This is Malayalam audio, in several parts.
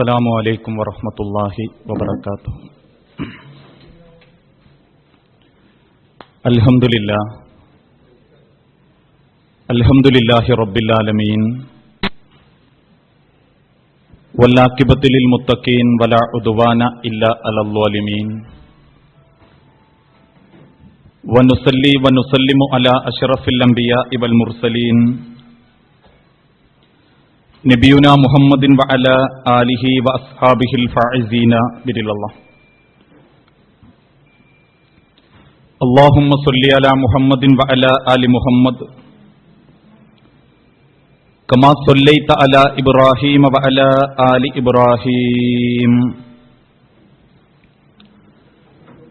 السلام عليكم ورحمة الله وبركاته. الحمد لله رب العالمين والعاقبة للمتقين ولا عدوان إلا على الظالمين ونصلي ونسلم على أشرف الأنبياء والمرسلين نبينا محمد وعلى آله وأصحابه الفائزين برضا الله. اللهم صل على محمد وعلى آل محمد كما صليت على إبراهيم وعلى آل إبراهيم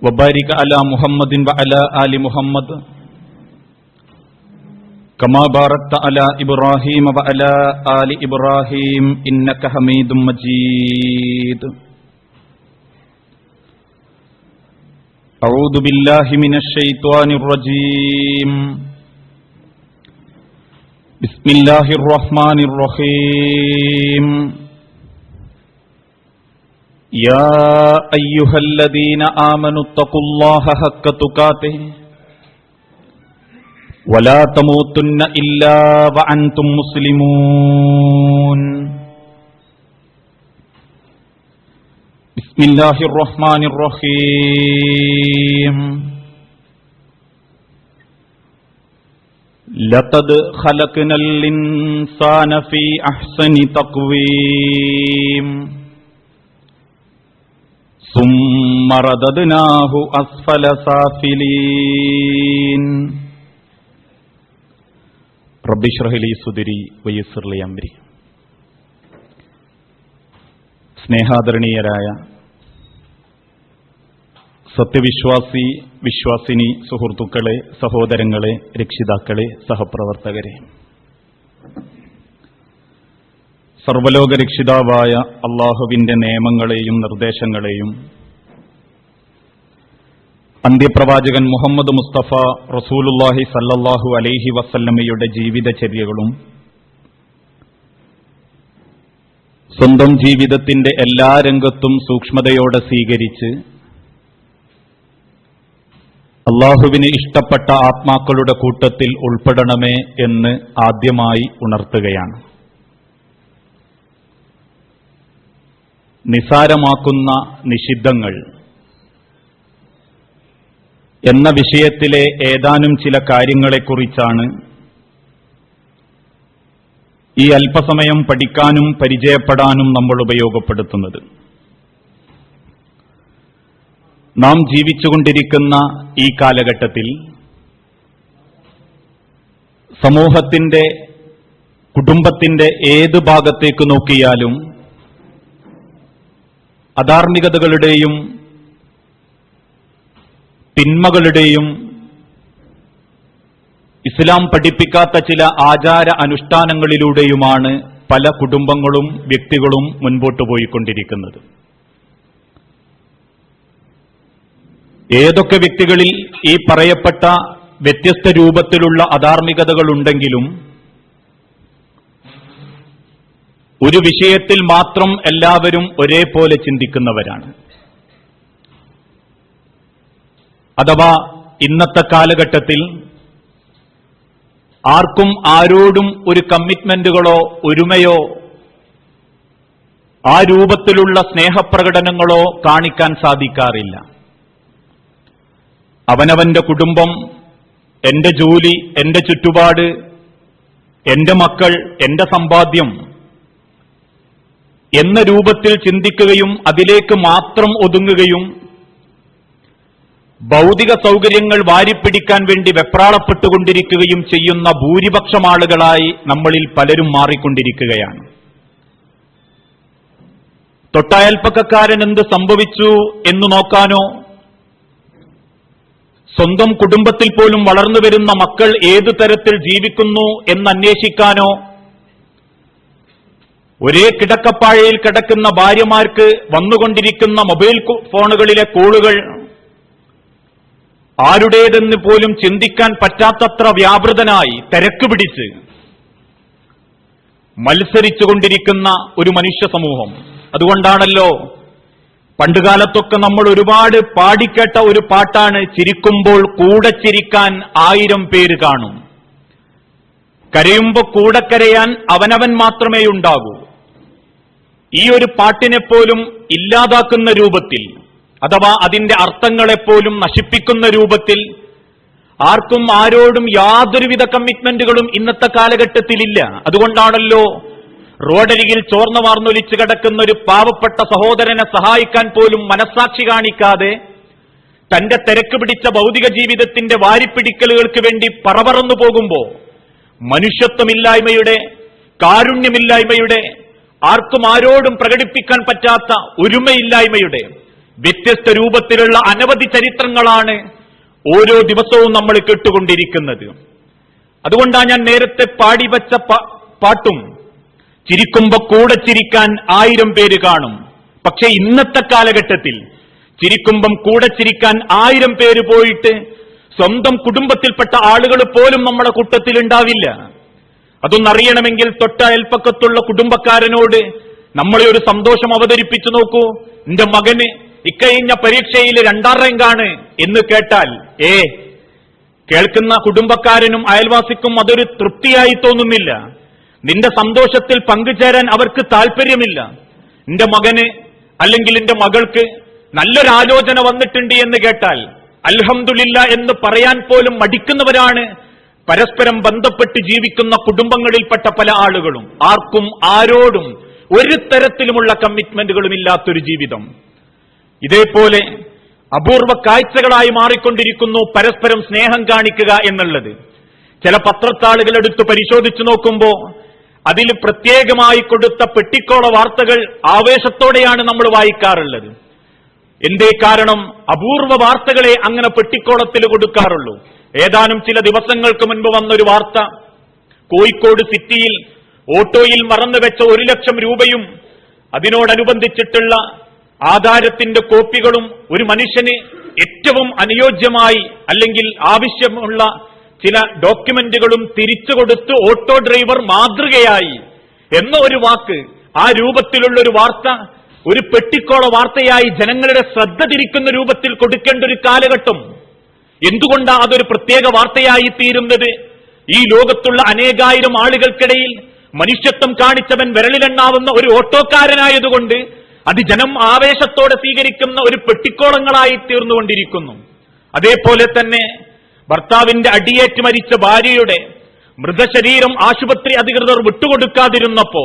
وبارك على محمد وعلى آل محمد كما باركت على إبراهيم وعلى آل إبراهيم إنك حميد مجيد. أعوذ بالله من الشيطان الرجيم. بسم الله الرحمن الرحيم. يا أيها الذين آمنوا اتقوا الله حق تقاته ولا تموتن إلا وأنتم مسلمون. بسم الله الرحمن الرحيم. لقد خلقنا الإنسان في أحسن تقويم ثم رددناه أسفل سافلين. رب اشرح لي صدري ويسر لي أمري. സ്നേഹാദരണീയരായ സത്യവിശ്വാസി വിശ്വാസിനി സുഹൃത്തുക്കളെ, സഹോദരങ്ങളെ, രക്ഷിതാക്കളെ, സഹപ്രവർത്തകരെ, സർവലോക രക്ഷിതാവായ അല്ലാഹുവിന്റെ നിയമങ്ങളെയും നിർദ്ദേശങ്ങളെയും അന്ത്യപ്രവാചകൻ മുഹമ്മദ് മുസ്തഫ റസൂലുള്ളാഹി സല്ലല്ലാഹു അലൈഹി വസല്ലമയുടെ ജീവിതചര്യകളും സ്വന്തം ജീവിതത്തിന്റെ എല്ലാ രംഗത്തും സൂക്ഷ്മതയോടെ സ്വീകരിച്ച് അല്ലാഹുവിന് ഇഷ്ടപ്പെട്ട ആത്മാക്കളുടെ കൂട്ടത്തിൽ ഉൾപ്പെടണമേ എന്ന് ആദ്യമായി ഉണർത്തുകയാണ്. നിസാരമാക്കുന്ന നിഷിദ്ധങ്ങൾ എന്ന വിഷയത്തിലെ ഏതാനും ചില കാര്യങ്ങളെക്കുറിച്ചാണ് ഈ അല്പസമയം പഠിക്കാനും പരിചയപ്പെടാനും നമ്മൾ ഉപയോഗപ്പെടുത്തുന്നത്. നാം ജീവിച്ചുകൊണ്ടിരിക്കുന്ന ഈ കാലഘട്ടത്തിൽ സമൂഹത്തിന്റെ, കുടുംബത്തിന്റെ ഏത് ഭാഗത്തേക്ക് നോക്കിയാലും അധാർമികതകളുടെയും തിന്മകളുടെയും ഇസ്ലാം പഠിപ്പിക്കാത്ത ചില ആചാര അനുഷ്ഠാനങ്ങളിലൂടെയുമാണ് പല കുടുംബങ്ങളും വ്യക്തികളും മുൻപോട്ട് പോയിക്കൊണ്ടിരിക്കുന്നത്. ഏതൊക്കെ വ്യക്തികളിൽ ഈ പറയപ്പെട്ട വ്യത്യസ്ത രൂപത്തിലുള്ള അധാർമികതകളുണ്ടെങ്കിലും ഒരു വിഷയത്തിൽ മാത്രം എല്ലാവരും ഒരേപോലെ ചിന്തിക്കുന്നവരാണ്. അഥവാ ഇന്നത്തെ കാലഘട്ടത്തിൽ ആർക്കും ആരോടും ഒരു കമ്മിറ്റ്മെന്റുകളോ ഒരുമയോ ആ രൂപത്തിലുള്ള സ്നേഹപ്രകടനങ്ങളോ കാണിക്കാൻ സാധിക്കാറില്ല. അവനവന്റെ കുടുംബം, എന്റെ ജോലി, എന്റെ ചുറ്റുപാട്, എന്റെ മക്കൾ, എന്റെ സമ്പാദ്യം എന്ന രൂപത്തിൽ ചിന്തിക്കുകയും അതിലേക്ക് മാത്രം ഒതുങ്ങുകയും ഭൗതിക സൗകര്യങ്ങൾ വാരിപ്പിടിക്കാൻ വേണ്ടി വെപ്രാളപ്പെട്ടുകൊണ്ടിരിക്കുകയും ചെയ്യുന്ന ഭൂരിപക്ഷം ആളുകളായി നമ്മളിൽ പലരും മാറിക്കൊണ്ടിരിക്കുകയാണ്. തൊട്ടയൽപ്പക്കക്കാരൻ എന്ത് സംഭവിച്ചു എന്ന് നോക്കാനോ, സ്വന്തം കുടുംബത്തിൽ പോലും വളർന്നു വരുന്ന മക്കൾ ഏതു തരത്തിൽ ജീവിക്കുന്നു എന്നന്വേഷിക്കാനോ, ഒരേ കിടക്കപ്പാഴയിൽ കിടക്കുന്ന ഭാര്യമാർക്ക് വന്നുകൊണ്ടിരിക്കുന്ന മൊബൈൽ ഫോണുകളിലെ കോളുകൾ ആരുടേതെന്ന് പോലും ചിന്തിക്കാൻ പറ്റാത്തത്ര വ്യാപൃതനായി തിരക്ക് പിടിച്ച് മത്സരിച്ചുകൊണ്ടിരിക്കുന്ന ഒരു മനുഷ്യ സമൂഹം, അതുകൊണ്ടാണല്ലോ പണ്ടുകാലത്തൊക്കെ നമ്മൾ ഒരുപാട് പാടിക്കേട്ട ഒരു പാട്ടാണ്, ചിരിക്കുമ്പോൾ കൂടെ ചിരിക്കാൻ 1000 പേര് കാണും, കരയുമ്പോ കൂടെ കരയാൻ അവനവൻ മാത്രമേ ഉണ്ടാകൂ. ഈ ഒരു പാട്ടിനെപ്പോലും ഇല്ലാതാക്കുന്ന രൂപത്തിൽ, അഥവാ അതിന്റെ അർത്ഥങ്ങളെപ്പോലും നശിപ്പിക്കുന്ന രൂപത്തിൽ ആർക്കും ആരോടും യാതൊരുവിധ കമ്മിറ്റ്മെന്റുകളും ഇന്നത്തെ കാലഘട്ടത്തിലില്ല. അതുകൊണ്ടാണല്ലോ റോഡരികിൽ ചോർന്ന വാർന്നൊലിച്ചു കിടക്കുന്ന ഒരു പാവപ്പെട്ട സഹോദരനെ സഹായിക്കാൻ പോലും മനസ്സാക്ഷി കാണിക്കാതെ തന്റെ തിരക്ക് പിടിച്ച ഭൗതിക ജീവിതത്തിന്റെ വാരിപ്പിടിക്കലുകൾക്ക് വേണ്ടി പറന്നു പോകുമ്പോ മനുഷ്യത്വമില്ലായ്മയുടെ, കാരുണ്യമില്ലായ്മയുടെ, ആർക്കും ആരോടും പ്രകടിപ്പിക്കാൻ പറ്റാത്ത ഒരുമയില്ലായ്മയുടെ വ്യത്യസ്ത രൂപത്തിലുള്ള അനവധി ചരിത്രങ്ങളാണ് ഓരോ ദിവസവും നമ്മൾ കേട്ടുകൊണ്ടിരിക്കുന്നത്. അതുകൊണ്ടാണ് ഞാൻ നേരത്തെ പാടിവച്ച പാട്ടും, ചിരിക്കുമ്പോ കൂടെ ചിരിക്കാൻ 1000 പേര് കാണും. പക്ഷെ ഇന്നത്തെ കാലഘട്ടത്തിൽ ചിരിക്കുമ്പം കൂടെ ചിരിക്കാൻ 1000 പേര് പോയിട്ട് സ്വന്തം കുടുംബത്തിൽപ്പെട്ട ആളുകൾ പോലും നമ്മുടെ കൂട്ടത്തിൽ ഉണ്ടാവില്ല. അതൊന്നറിയണമെങ്കിൽ തൊട്ട അയൽപ്പക്കത്തുള്ള കുടുംബക്കാരനോട് നമ്മളെ ഒരു സന്തോഷം അവതരിപ്പിച്ചു നോക്കൂ. എന്റെ മകന് ഇക്കഴിഞ്ഞ പരീക്ഷയിൽ 2ാം റാങ്കാണ് എന്ന് കേട്ടാൽ കേൾക്കുന്ന കുടുംബക്കാരനും അയൽവാസിക്കും അതൊരു തൃപ്തിയായി തോന്നുന്നില്ല. നിന്റെ സന്തോഷത്തിൽ പങ്കുചേരാൻ അവർക്ക് താല്പര്യമില്ല. എന്റെ മകന് അല്ലെങ്കിൽ എന്റെ മകൾക്ക് നല്ലൊരാലോചന വന്നിട്ടുണ്ട് എന്ന് കേട്ടാൽ അൽഹംദുലില്ലാ എന്ന് പറയാൻ പോലും മടിക്കുന്നവരാണ് പരസ്പരം ബന്ധപ്പെട്ട് ജീവിക്കുന്ന കുടുംബങ്ങളിൽപ്പെട്ട പല ആളുകളും. ആർക്കും ആരോടും ഒരു തരത്തിലുമുള്ള കമ്മിറ്റ്മെന്റുകളും ഇല്ലാത്തൊരു ജീവിതം. ഇതേപോലെ അപൂർവ കാഴ്ചകളായി മാറിക്കൊണ്ടിരിക്കുന്നു പരസ്പരം സ്നേഹം കാണിക്കുക എന്നുള്ളത്. ചില പത്രത്താളുകളെടുത്ത് പരിശോധിച്ചു നോക്കുമ്പോൾ അതിൽ പ്രത്യേകമായി കൊടുത്ത പെട്ടിക്കോള വാർത്തകൾ ആവേശത്തോടെയാണ് നമ്മൾ വായിക്കാറുള്ളത്. എന്തേ കാരണം? അപൂർവ വാർത്തകളെ അങ്ങനെ പെട്ടിക്കോളത്തിൽ കൊടുക്കാറുള്ളൂ. ഏതാനും ചില ദിവസങ്ങൾക്ക് മുൻപ് വന്നൊരു വാർത്ത, കോഴിക്കോട് സിറ്റിയിൽ ഓട്ടോയിൽ മറന്നുവെച്ച 1 ലക്ഷം രൂപയും അതിനോടനുബന്ധിച്ചിട്ടുള്ള ആധാരത്തിന്റെ കോപ്പികളും ഒരു മനുഷ്യന് ഏറ്റവും അനുയോജ്യമായി അല്ലെങ്കിൽ ആവശ്യമുള്ള ചില ഡോക്യുമെന്റുകളും തിരിച്ചു കൊടുത്ത് ഓട്ടോ ഡ്രൈവർ മാതൃകയായി എന്ന ഒരു വാക്ക്, ആ രൂപത്തിലുള്ള ഒരു വാർത്ത ഒരു പെട്ടിക്കോള വാർത്തയായി ജനങ്ങളുടെ ശ്രദ്ധ തിരിക്കുന്ന രൂപത്തിൽ കൊടുക്കേണ്ട ഒരു കാലഘട്ടം. എന്തുകൊണ്ടാണ് അതൊരു പ്രത്യേക വാർത്തയായി തീരുന്നത്? ഈ ലോകത്തുള്ള അനേകായിരം ആളുകൾക്കിടയിൽ മനുഷ്യത്വം കാണിച്ചവൻ വിരലിലെണ്ണാവുന്ന ഒരു ഓട്ടോക്കാരനായതുകൊണ്ട് അത് ജനം ആവേശത്തോടെ സ്വീകരിക്കുന്ന ഒരു പെട്ടിക്കോളങ്ങളായി തീർന്നുകൊണ്ടിരിക്കുന്നു. അതേപോലെ തന്നെ ഭർത്താവിന്റെ അടിയേറ്റ് മരിച്ച ഭാര്യയുടെ മൃതശരീരം ആശുപത്രി അധികൃതർ വിട്ടുകൊടുക്കാതിരുന്നപ്പോ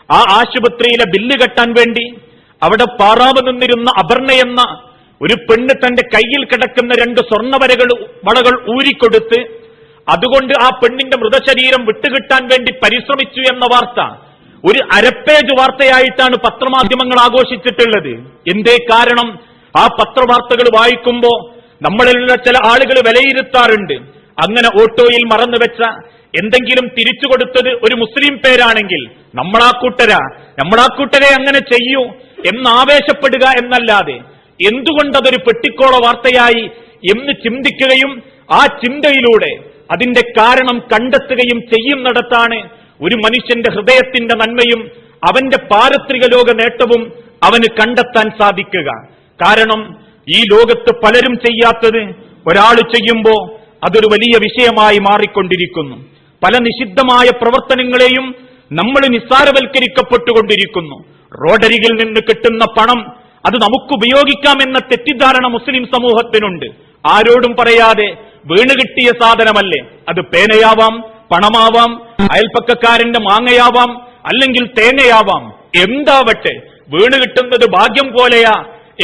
ആ ആശുപത്രിയിലെ ബില്ല് കെട്ടാൻ വേണ്ടി അവിടെ പാറാവ് നിന്നിരുന്ന അപർണയെന്ന ഒരു പെണ്ണ് തന്റെ കയ്യിൽ കിടക്കുന്ന 2 വളകൾ ഊരിക്കൊടുത്ത് അതുകൊണ്ട് ആ പെണ്ണിന്റെ മൃതശരീരം വിട്ടുകിട്ടാൻ വേണ്ടി പരിശ്രമിച്ചു എന്ന വാർത്ത ഒരു അരപ്പേജ് വാർത്തയായിട്ടാണ് പത്രമാധ്യമങ്ങൾ ആഘോഷിച്ചിട്ടുള്ളത്. എന്തേ കാരണം? ആ പത്രവാർത്തകൾ വായിക്കുമ്പോ നമ്മളിലുള്ള ചില ആളുകൾ വിലയിരുത്താറുണ്ട്, അങ്ങനെ ഓട്ടോയിൽ മറന്നുവെച്ച എന്തെങ്കിലും തിരിച്ചു കൊടുത്തത് ഒരു മുസ്ലിം പേരാണെങ്കിൽ നമ്മളാ കൂട്ടരെ അങ്ങനെ ചെയ്യൂ എന്നാവേശപ്പെടുക എന്നല്ലാതെ എന്തുകൊണ്ടതൊരു പെട്ടിക്കോള വാർത്തയായി എന്ന് ചിന്തിക്കുകയും ആ ചിന്തയിലൂടെ അതിന്റെ കാരണം കണ്ടെത്തുകയും ചെയ്യുന്നിടത്താണ് ഒരു മനുഷ്യന്റെ ഹൃദയത്തിന്റെ നന്മയും അവന്റെ പാരത്രിക ലോക നേട്ടവും അവന് കണ്ടെത്താൻ സാധിക്കുക. കാരണം ഈ ലോകത്ത് പലരും ചെയ്യാത്തത് ഒരാൾ ചെയ്യുമ്പോ അതൊരു വലിയ വിഷയമായി മാറിക്കൊണ്ടിരിക്കുന്നു. പല നിഷിദ്ധമായ പ്രവർത്തനങ്ങളെയും നമ്മൾ നിസ്സാരവൽക്കരിക്കപ്പെട്ടുകൊണ്ടിരിക്കുന്നു. റോഡരികിൽ നിന്ന് കിട്ടുന്ന പണം അത് നമുക്ക് ഉപയോഗിക്കാമെന്ന തെറ്റിദ്ധാരണ മുസ്ലിം സമൂഹത്തിനുണ്ട്. ആരോടും പറയാതെ വീണ് കിട്ടിയ സാധനമല്ലേ, അത് പേനയാവാം, പണമാവാം, അയൽപ്പക്കക്കാരന്റെ മാങ്ങയാവാം, അല്ലെങ്കിൽ തേങ്ങയാവാം, എന്താവട്ടെ വീണ് കിട്ടുന്നത് ഭാഗ്യം പോലെയാ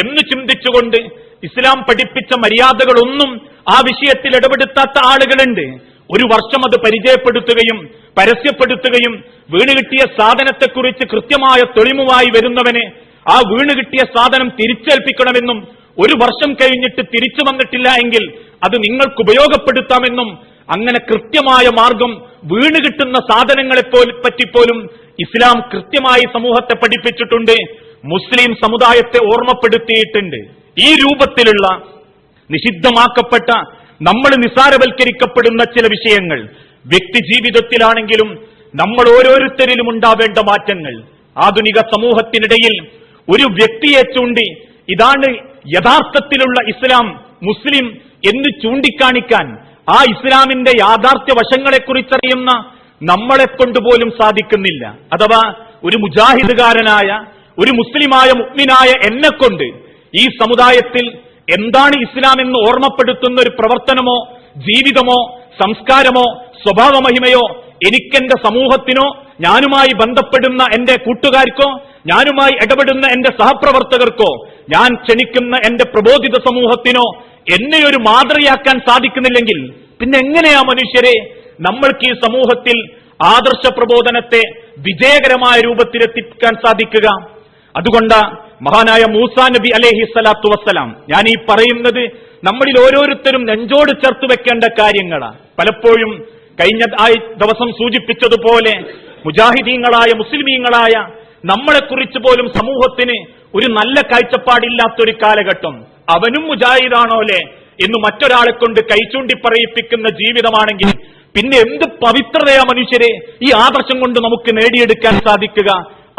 എന്ന് ചിന്തിച്ചുകൊണ്ട് ഇസ്ലാം പഠിപ്പിച്ച മര്യാദകളൊന്നും ആ വിഷയത്തിൽ ഇടപെടുത്താത്ത ആളുകളുണ്ട്. ഒരു വർഷം അത് പരിചയപ്പെടുത്തുകയും പരസ്യപ്പെടുത്തുകയും വീണുകിട്ടിയ സാധനത്തെക്കുറിച്ച് കൃത്യമായ തെളിവുമായി വരുന്നവന് ആ വീണുകിട്ടിയ സാധനം തിരിച്ചേൽപ്പിക്കണമെന്നും ഒരു വർഷം കഴിഞ്ഞിട്ട് തിരിച്ചു വന്നിട്ടില്ല എങ്കിൽ അത് നിങ്ങൾക്ക് ഉപയോഗപ്പെടുത്താമെന്നും അങ്ങനെ കൃത്യമായ മാർഗം വീണുകിട്ടുന്ന സാധനങ്ങളെ പറ്റിപ്പോലും ഇസ്ലാം കൃത്യമായി സമൂഹത്തെ പഠിപ്പിച്ചിട്ടുണ്ട്, മുസ്ലിം സമുദായത്തെ ഓർമ്മപ്പെടുത്തിയിട്ടുണ്ട്. ഈ രൂപത്തിലുള്ള നിഷിദ്ധമാക്കപ്പെട്ട, നമ്മൾ നിസാരവൽക്കരിക്കപ്പെടുന്ന ചില വിഷയങ്ങൾ വ്യക്തി ജീവിതത്തിലാണെങ്കിലും നമ്മൾ ഓരോരുത്തരിലും ഉണ്ടാവേണ്ട മാറ്റങ്ങൾ ആധുനിക സമൂഹത്തിനിടയിൽ ഒരു വ്യക്തിയെ ചൂണ്ടി ഇതാണ് യഥാർത്ഥത്തിലുള്ള ഇസ്ലാം, മുസ്ലിം എന്ന് ചൂണ്ടിക്കാണിക്കാൻ ആ ഇസ്ലാമിന്റെ യാഥാർത്ഥ്യ വശങ്ങളെക്കുറിച്ചറിയുന്ന നമ്മളെ കൊണ്ടുപോലും സാധിക്കുന്നില്ല. അഥവാ ഒരു മുജാഹിദുകാരനായ, ഒരു മുസ്ലിമായ, മുഅ്മിനായ എന്നെക്കൊണ്ട് ഈ സമുദായത്തിൽ എന്താണ് ഇസ്ലാം എന്ന് ഓർമ്മപ്പെടുത്തുന്ന ഒരു പ്രവർത്തനമോ ജീവിതമോ സംസ്കാരമോ സ്വഭാവമഹിമയോ എനിക്കെന്റെ സമൂഹത്തിനോ ഞാനുമായി ബന്ധപ്പെടുന്ന എന്റെ കൂട്ടുകാർക്കോ ഞാനുമായി ഇടപെടുന്ന എന്റെ സഹപ്രവർത്തകർക്കോ ഞാൻ ക്ഷണിക്കുന്ന എന്റെ പ്രബോധിത സമൂഹത്തിനോ എന്നെ ഒരു മാതൃകയാക്കാൻ സാധിക്കുന്നില്ലെങ്കിൽ പിന്നെ എങ്ങനെയാ മനുഷ്യരെ നമ്മൾക്ക് ഈ സമൂഹത്തിൽ ആദർശ പ്രബോധനത്തെ വിജയകരമായ രൂപത്തിലെത്തിക്കാൻ സാധിക്കുക? അതുകൊണ്ട് മഹാനായ മൂസാ നബി അലൈഹി സ്വലാത്തു വസ്സലാം, ഞാൻ ഈ പറയുന്നത് നമ്മളിൽ ഓരോരുത്തരും നെഞ്ചോട് ചേർത്ത് വെക്കേണ്ട കാര്യങ്ങളാണ്. പലപ്പോഴും കഴിഞ്ഞ ദിവസം സൂചിപ്പിച്ചതുപോലെ മുജാഹിദീങ്ങളായ മുസ്ലിമീങ്ങളായ നമ്മളെക്കുറിച്ച് പോലും സമൂഹത്തിന് ഒരു നല്ല കാഴ്ചപ്പാടില്ലാത്തൊരു കാലഘട്ടം. അവനും മുജാഹിദാണോലെ എന്ന് മറ്റൊരാളെ കൊണ്ട് കൈചൂണ്ടി പറയിപ്പിക്കുന്ന ജീവിതമാണെങ്കിൽ പിന്നെ എന്ത് പവിത്രതയാ മനുഷ്യരെ ഈ ആദർശം കൊണ്ട് നമുക്ക് നേടിയെടുക്കാൻ സാധിക്കുക?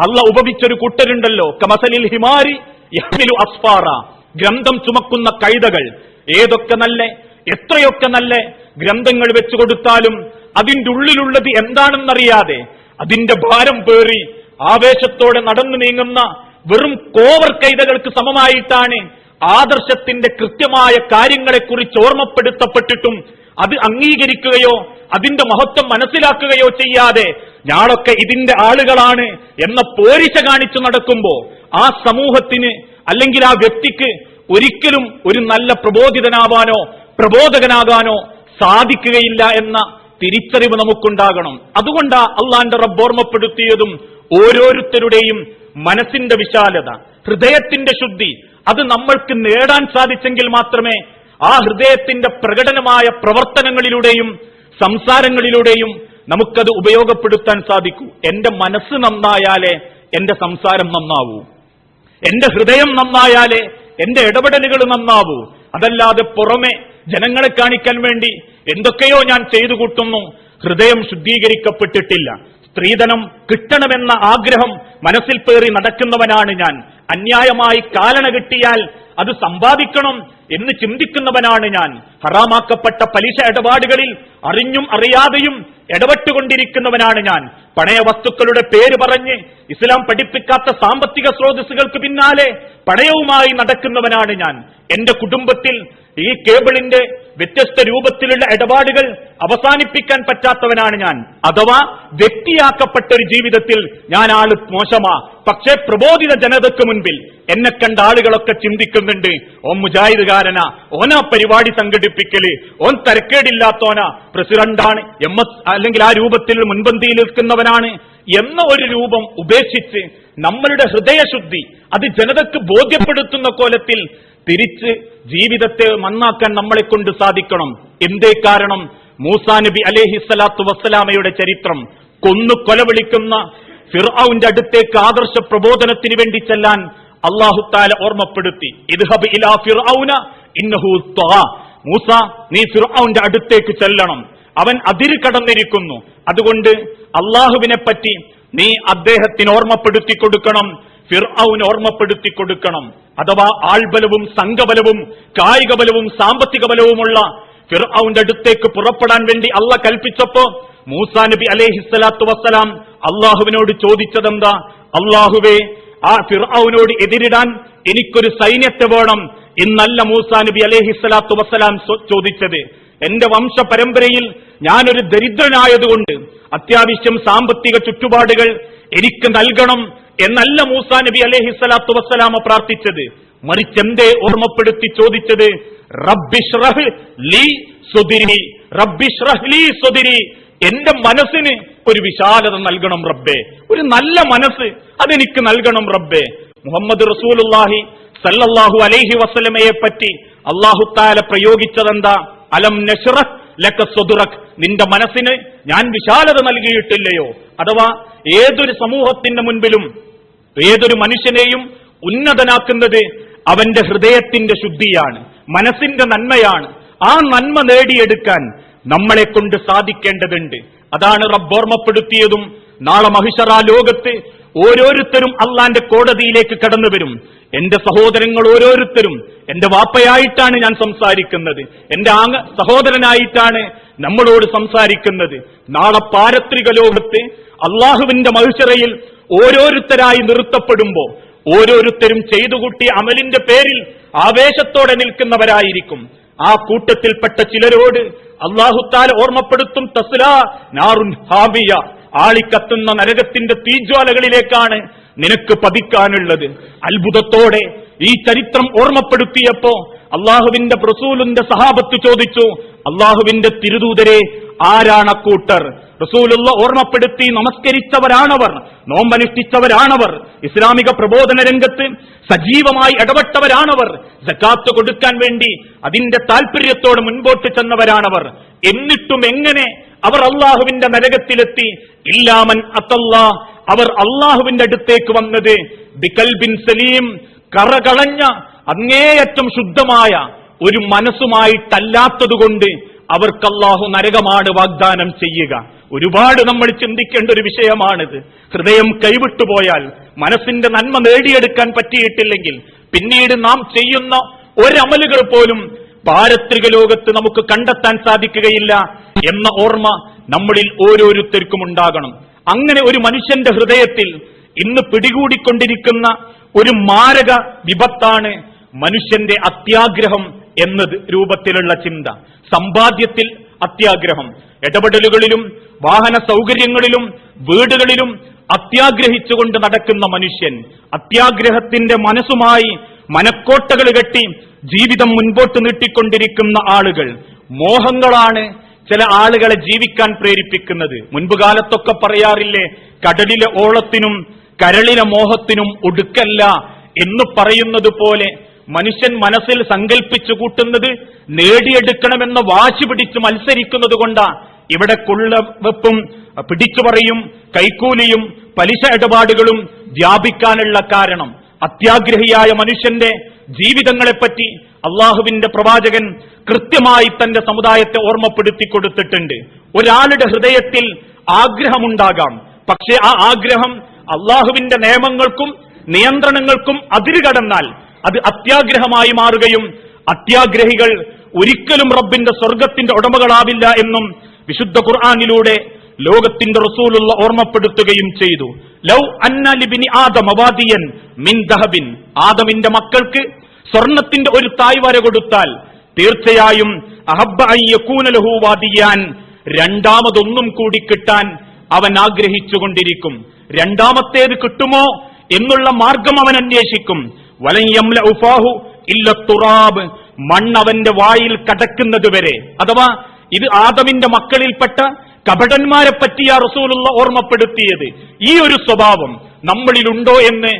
അള്ള ഉപമിച്ചൊരു കൂട്ടരുണ്ടല്ലോ, കമസലിൽ ഹിമാരി യഹ്മിലു അസ്ഫാറ, ഗ്രന്ഥം ചുമക്കുന്ന കഴുതകൾ. ഏതൊക്കെ നല്ല, എത്രയൊക്കെ നല്ല ഗ്രന്ഥങ്ങൾ വെച്ചു കൊടുത്താലും അതിന്റെ ഉള്ളിലുള്ളത് എന്താണെന്നറിയാതെ അതിന്റെ ഭാരം പേറി ആവേശത്തോടെ നടന്നു നീങ്ങുന്ന വെറും കോവർ കൈതകൾക്ക് സമമായിട്ടാണ് ആദർശത്തിന്റെ കൃത്യമായ കാര്യങ്ങളെക്കുറിച്ച് ഓർമ്മപ്പെടുത്തപ്പെട്ടിട്ടും അത് അംഗീകരിക്കുകയോ അതിന്റെ മഹത്വം മനസ്സിലാക്കുകയോ ചെയ്യാതെ ഞാളൊക്കെ ഇതിന്റെ ആളുകളാണ് എന്ന പോരിശ കാണിച്ചു നടക്കുമ്പോ ആ സമൂഹത്തിന് അല്ലെങ്കിൽ ആ വ്യക്തിക്ക് ഒരിക്കലും ഒരു നല്ല പ്രബോധിതനാവാനോ പ്രബോധകനാകാനോ സാധിക്കുകയില്ല എന്ന തിരിച്ചറിവ് നമുക്കുണ്ടാകണം. അതുകൊണ്ടാ അള്ളാന്റെ റബ്ബ് ഓർമ്മപ്പെടുത്തിയതും ഓരോരുത്തരുടെയും മനസ്സിന്റെ വിശാലത, ഹൃദയത്തിന്റെ ശുദ്ധി, അത് നമ്മൾക്ക് നേടാൻ സാധിച്ചെങ്കിൽ മാത്രമേ ആ ഹൃദയത്തിന്റെ പ്രകടനമായ പ്രവർത്തനങ്ങളിലൂടെയും സംസാരങ്ങളിലൂടെയും നമുക്കത് ഉപയോഗപ്പെടുത്താൻ സാധിക്കൂ. എന്റെ മനസ്സ് നന്നായാലേ എന്റെ സംസാരം നന്നാവൂ, എന്റെ ഹൃദയം നന്നായാലേ എന്റെ ഇടപെടലുകൾ നന്നാവൂ. അതല്ലാതെ പുറമെ ജനങ്ങളെ കാണിക്കാൻ വേണ്ടി എന്തൊക്കെയോ ഞാൻ ചെയ്തു കൂട്ടുന്നു, ഹൃദയം ശുദ്ധീകരിക്കപ്പെട്ടിട്ടില്ല. സ്ത്രീധനം കിട്ടണമെന്ന ആഗ്രഹം മനസ്സിൽ പേറി നടക്കുന്നവനാണ് ഞാൻ. അന്യായമായി കാലണ കിട്ടിയാൽ അത് സമ്പാദിക്കണം എന്ന് ചിന്തിക്കുന്നവനാണ് ഞാൻ. ഹറാമാക്കപ്പെട്ട പലിശ ഇടപാടുകളിൽ അറിഞ്ഞും അറിയാതെയും ഇടപെട്ടുകൊണ്ടിരിക്കുന്നവനാണ് ഞാൻ. പണയ വസ്തുക്കളുടെ പേര് പറഞ്ഞ് ഇസ്ലാം പഠിപ്പിക്കാത്ത സാമ്പത്തിക സ്രോതസ്സുകൾക്ക് പിന്നാലെ പണയവുമായി നടക്കുന്നവനാണ് ഞാൻ. എന്റെ കുടുംബത്തിൽ ഈ കേബിളിന്റെ വ്യത്യസ്ത രൂപത്തിലുള്ള ഇടപാടുകൾ അവസാനിപ്പിക്കാൻ പറ്റാത്തവനാണ് ഞാൻ. അഥവാ വ്യക്തിയാക്കപ്പെട്ട ഒരു ജീവിതത്തിൽ ഞാൻ ആള് മോശമാ. പക്ഷേ പ്രബോധിത ജനതയ്ക്ക് മുൻപിൽ എന്നെ കണ്ട ആളുകളൊക്കെ ചിന്തിക്കുന്നുണ്ട്, ഓൻ മുജാഹിദുകാരനാ, ഓനാ പരിപാടി സംഘടിപ്പിക്കല്, ഓൻ തരക്കേടില്ലാത്തോനാ, പ്രസിഡന്റാണ്, അല്ലെങ്കിൽ ആ രൂപത്തിൽ മുൻപന്തിയിൽ നിൽക്കുന്നവനാണ് എന്ന ഒരു രൂപം ഉപേക്ഷിച്ച് നമ്മളുടെ ഹൃദയശുദ്ധി അത് ജനതയ്ക്ക് ബോധ്യപ്പെടുത്തുന്ന കോലത്തിൽ തിരിച്ച് ജീവിതത്തെ നന്നാക്കാൻ നമ്മളെ കൊണ്ട് സാധിക്കണം. എന്തേ കാരണം? മൂസാ നബി അലൈഹി സ്വലാത്തു വസ്സലാമയുടെ ചരിത്രം, കൊന്നു കൊലവിളിക്കുന്ന ഫിർഔന്റെ അടുത്തേക്ക് ആദർശ പ്രബോധനത്തിന് വേണ്ടി ചെല്ലാൻ അല്ലാഹു തആല ഓർമ്മപ്പെടുത്തി. ഇദ്ഹബ് ഇലാ ഫിർഔന ഇന്നഹു തഗാ, മൂസ നീ ഫിർഔന്റെ അടുത്തേക്ക് ചെല്ലണം, അവൻ അതിര് കടന്നിരിക്കുന്നു. അതുകൊണ്ട് അള്ളാഹുവിനെ പറ്റി നീ അദ്ദേഹത്തിന് ഓർമ്മപ്പെടുത്തി കൊടുക്കണം, ഫിർഔന് ഓർമ്മപ്പെടുത്തി കൊടുക്കണം. അഥവാ ആൾബലവും സംഘബലവും കായിക ബലവും സാമ്പത്തിക ബലവുമുള്ള ഫിർഔന്റെ അടുത്തേക്ക് പുറപ്പെടാൻ വേണ്ടി അള്ളാഹ് കൽപ്പിച്ചപ്പോ മൂസാ നബി അലൈഹിസ്സലാത്തു വസ്സലാം അള്ളാഹുവിനോട് ചോദിച്ചതെന്താ? അള്ളാഹുവേ, ആ ഫിർഔനോട് എതിരിടാൻ എനിക്കൊരു സൈന്യത്തെ വേണം എന്നല്ല മൂസാ നബി അലൈഹിസ്സലാത്തു വസ്സലാം ചോദിച്ചത്. എന്റെ വംശ പരമ്പരയിൽ ഞാനൊരു ദരിദ്രനായതുകൊണ്ട് അത്യാവശ്യം സാമ്പത്തിക ചുറ്റുപാടുകൾ എനിക്ക് നൽകണം എന്നല്ല മൂസാ നബി അലൈഹിസ്സലാത്തു വസ്സലാമ പ്രാർത്ഥിച്ചത്. മറിച്ച് എന്തേ ഓർമ്മപ്പെടുത്തി ചോദിച്ചത്? റബ്ബിശ്റഹ് ലീ സ്വദിരി, റബ്ബിശ്റഹ് ലീ സ്വദിരി, എന്റെ മനസ്സിന് ഒരു വിശാലത നൽകണം റബ്ബേ, ഒരു നല്ല മനസ്സ് അതെനിക്ക് നൽകണം റബ്ബേ. മുഹമ്മദ് റസൂലുള്ളാഹി സല്ലല്ലാഹു അലൈഹി വസല്ലമയെ പറ്റി അല്ലാഹു തആല പ്രയോഗിച്ചതെന്താ? അലം നശ്റഹ് ലക സദ്റക്, നിന്റെ മനസ്സിന് ഞാൻ വിശാലത നൽകിയിട്ടില്ലയോ? അഥവാ ഏതൊരു സമൂഹത്തിന്റെ മുൻപിലും ഏതൊരു മനുഷ്യനെയും ഉന്നതനാക്കുന്നത് അവന്റെ ഹൃദയത്തിന്റെ ശുദ്ധിയാണ്, മനസ്സിന്റെ നന്മയാണ്. ആ നന്മ നേടിയെടുക്കാൻ നമ്മളെ കൊണ്ട് സാധിക്കേണ്ടതുണ്ട്. അതാണ് റബ്ബ് ഓർമ്മപ്പെടുത്തിയതും നാളെ മഹിശറാ ലോകത്ത് ഓരോരുത്തരും അള്ളാന്റെ കോടതിയിലേക്ക് കടന്നു വരും. എന്റെ സഹോദരങ്ങൾ ഓരോരുത്തരും എന്റെ വാപ്പയായിട്ടാണ് ഞാൻ സംസാരിക്കുന്നത്, എന്റെ സഹോദരനായിട്ടാണ് നമ്മളോട് സംസാരിക്കുന്നത്. നാളെ പാരത്രിക ലോകത്ത് അള്ളാഹുവിന്റെ മഹ്ശറയിൽ ഓരോരുത്തരായി നിർത്തപ്പെടുമ്പോ ഓരോരുത്തരും ചെയ്തുകൂട്ടിയ അമലിന്റെ പേരിൽ ആവേശത്തോടെ നിൽക്കുന്നവരായിരിക്കും. ആ കൂട്ടത്തിൽപ്പെട്ട ചിലരോട് അല്ലാഹു തആല ഓർമ്മപ്പെടുത്തും, തസ്ലാ നാറുൻ ഹാമിയ, ആളിക്കത്തുന്ന നരകത്തിന്റെ തീജ്വാലകളിലേക്കാണ് നിനക്ക് പതിക്കാനുള്ളത്. അത്ഭുതത്തോടെ ഈ ചരിത്രം ഓർമ്മപ്പെടുത്തിയപ്പോ അള്ളാഹുവിന്റെ റസൂലിന്റെ സഹാബത്ത് ചോദിച്ചു, അള്ളാഹുവിന്റെ തിരുദൂതരെ, ആരാണ് അക്കൂട്ടർ? റസൂലുള്ള ഓർമ്മപ്പെടുത്തി, നമസ്കരിച്ചവരാണവർ, നോമ്പനുഷ്ഠിച്ചവരാണവർ, ഇസ്ലാമിക പ്രബോധന രംഗത്ത് സജീവമായി ഇടപെട്ടവരാണവർ, സകാത്ത് കൊടുക്കാൻ വേണ്ടി അതിന്റെ താൽപര്യത്തോടെ മുൻപോട്ട് ചെന്നവരാണവർ. എന്നിട്ടും എങ്ങനെ അവർ അള്ളാഹുവിന്റെ നരകത്തിലെത്തി? ഇല്ലാമൻ അത്തല്ലാ, അവർ അള്ളാഹുവിന്റെ അടുത്തേക്ക് വന്നത് ബികൽബിൻ സലീം, കറകളഞ്ഞ അങ്ങേയറ്റം ശുദ്ധമായ ഒരു മനസ്സുമായിട്ടല്ലാത്തതുകൊണ്ട് അവർക്ക് അല്ലാഹു നരകമാണ് വാഗ്ദാനം ചെയ്യുക. ഒരുപാട് നമ്മൾ ചിന്തിക്കേണ്ട ഒരു വിഷയമാണിത്. ഹൃദയം കൈവിട്ടുപോയാൽ, മനസ്സിന്റെ നന്മ നേടിയെടുക്കാൻ പറ്റിയിട്ടില്ലെങ്കിൽ, പിന്നീട് നാം ചെയ്യുന്ന ഒരമലുകൾ പോലും പാരത്രിക ലോകത്ത് നമുക്ക് കണ്ടെത്താൻ സാധിക്കുകയില്ല എന്ന ഓർമ്മ നമ്മളിൽ ഓരോരുത്തർക്കും ഉണ്ടാകണം. അങ്ങനെ ഒരു മനുഷ്യന്റെ ഹൃദയത്തിൽ ഇന്ന് പിടികൂടിക്കൊണ്ടിരിക്കുന്ന ഒരു മാരക വിപത്താണ് മനുഷ്യന്റെ അത്യാഗ്രഹം എന്നത് രൂപത്തിലുള്ള ചിന്ത. സമ്പാദ്യത്തിൽ അത്യാഗ്രഹം, ഇടപെടലുകളിലും വാഹന സൗകര്യങ്ങളിലും വീടുകളിലും അത്യാഗ്രഹിച്ചുകൊണ്ട് നടക്കുന്ന മനുഷ്യൻ, അത്യാഗ്രഹത്തിന്റെ മനസ്സുമായി മനക്കോട്ടകൾ കെട്ടി ജീവിതം മുൻപോട്ട് നീട്ടിക്കൊണ്ടിരിക്കുന്ന ആളുകൾ. മോഹങ്ങളാണ് ചില ആളുകളെ ജീവിക്കാൻ പ്രേരിപ്പിക്കുന്നത്. മുൻപ് കാലത്തൊക്കെ പറയാറില്ലേ, കടലിലെ ഓളത്തിനും കരളിലെ മോഹത്തിനും ഒടുക്കല്ല എന്ന് പറയുന്നത് പോലെ മനുഷ്യൻ മനസ്സിൽ സങ്കല്പിച്ചു കൂട്ടുന്നത് നേടിയെടുക്കണമെന്ന വാശി പിടിച്ച് മത്സരിക്കുന്നത് കൊണ്ടാ ഇവിടെ കൊള്ളവെപ്പും പിടിച്ചുപറിയും കൈക്കൂലിയും പലിശ ഇടപാടുകളും വ്യാപിക്കാനുള്ള കാരണം. അത്യാഗ്രഹിയായ മനുഷ്യന്റെ ജീവിതങ്ങളെപ്പറ്റി അള്ളാഹുവിന്റെ പ്രവാചകൻ കൃത്യമായി തന്റെ സമുദായത്തെ ഓർമ്മപ്പെടുത്തി കൊടുത്തിട്ടുണ്ട്. ഒരാളുടെ ഹൃദയത്തിൽ ആഗ്രഹമുണ്ടാകാം, പക്ഷെ ആ ആഗ്രഹം അള്ളാഹുവിന്റെ നിയമങ്ങൾക്കും നിയന്ത്രണങ്ങൾക്കും അതിരുകടന്നാൽ അത് അത്യാഗ്രഹമായി മാറുകയും അത്യാഗ്രഹികൾ ഒരിക്കലും റബ്ബിന്റെ സ്വർഗത്തിന്റെ ഉടമകളാവില്ല എന്നും വിശുദ്ധ ഖുർആനിലൂടെ ലോകത്തിന്റെ റസൂലുള്ള ഓർമ്മപ്പെടുത്തുകയും ചെയ്തു. ലൗ അന്ന ലിബ്നി ആദമ വാദിയൻ മിൻ ദഹബിൻ, ആദമിന്റെ മക്കൾക്ക് സ്വർണത്തിന്റെ ഒരു തായ്വര കൊടുത്താൽ തീർച്ചയായും അഹബ്ബ അൻ യകൂന ലഹു വാദിയാൻ, രണ്ടാമതൊന്നും കൂടി കിട്ടാൻ അവൻ ആഗ്രഹിച്ചുകൊണ്ടിരിക്കും. രണ്ടാമത്തേത് കിട്ടുമോ എന്നുള്ള മാർഗം അവൻ അന്വേഷിക്കും. വലൻ യംലഉ ഫാഹു ഇല്ല തുറാബ്, മണ്ണവന്റെ വായിൽ കടക്കുന്നതുവരെ. അഥവാ ഇത് ആദമിന്റെ മക്കളിൽപ്പെട്ട കപടന്മാരെ പറ്റിയ റസൂലുള്ള ഓർമ്മപ്പെടുത്തിയത്. ഈ ഒരു സ്വഭാവം നമ്മളിലുണ്ടോ എന്ന്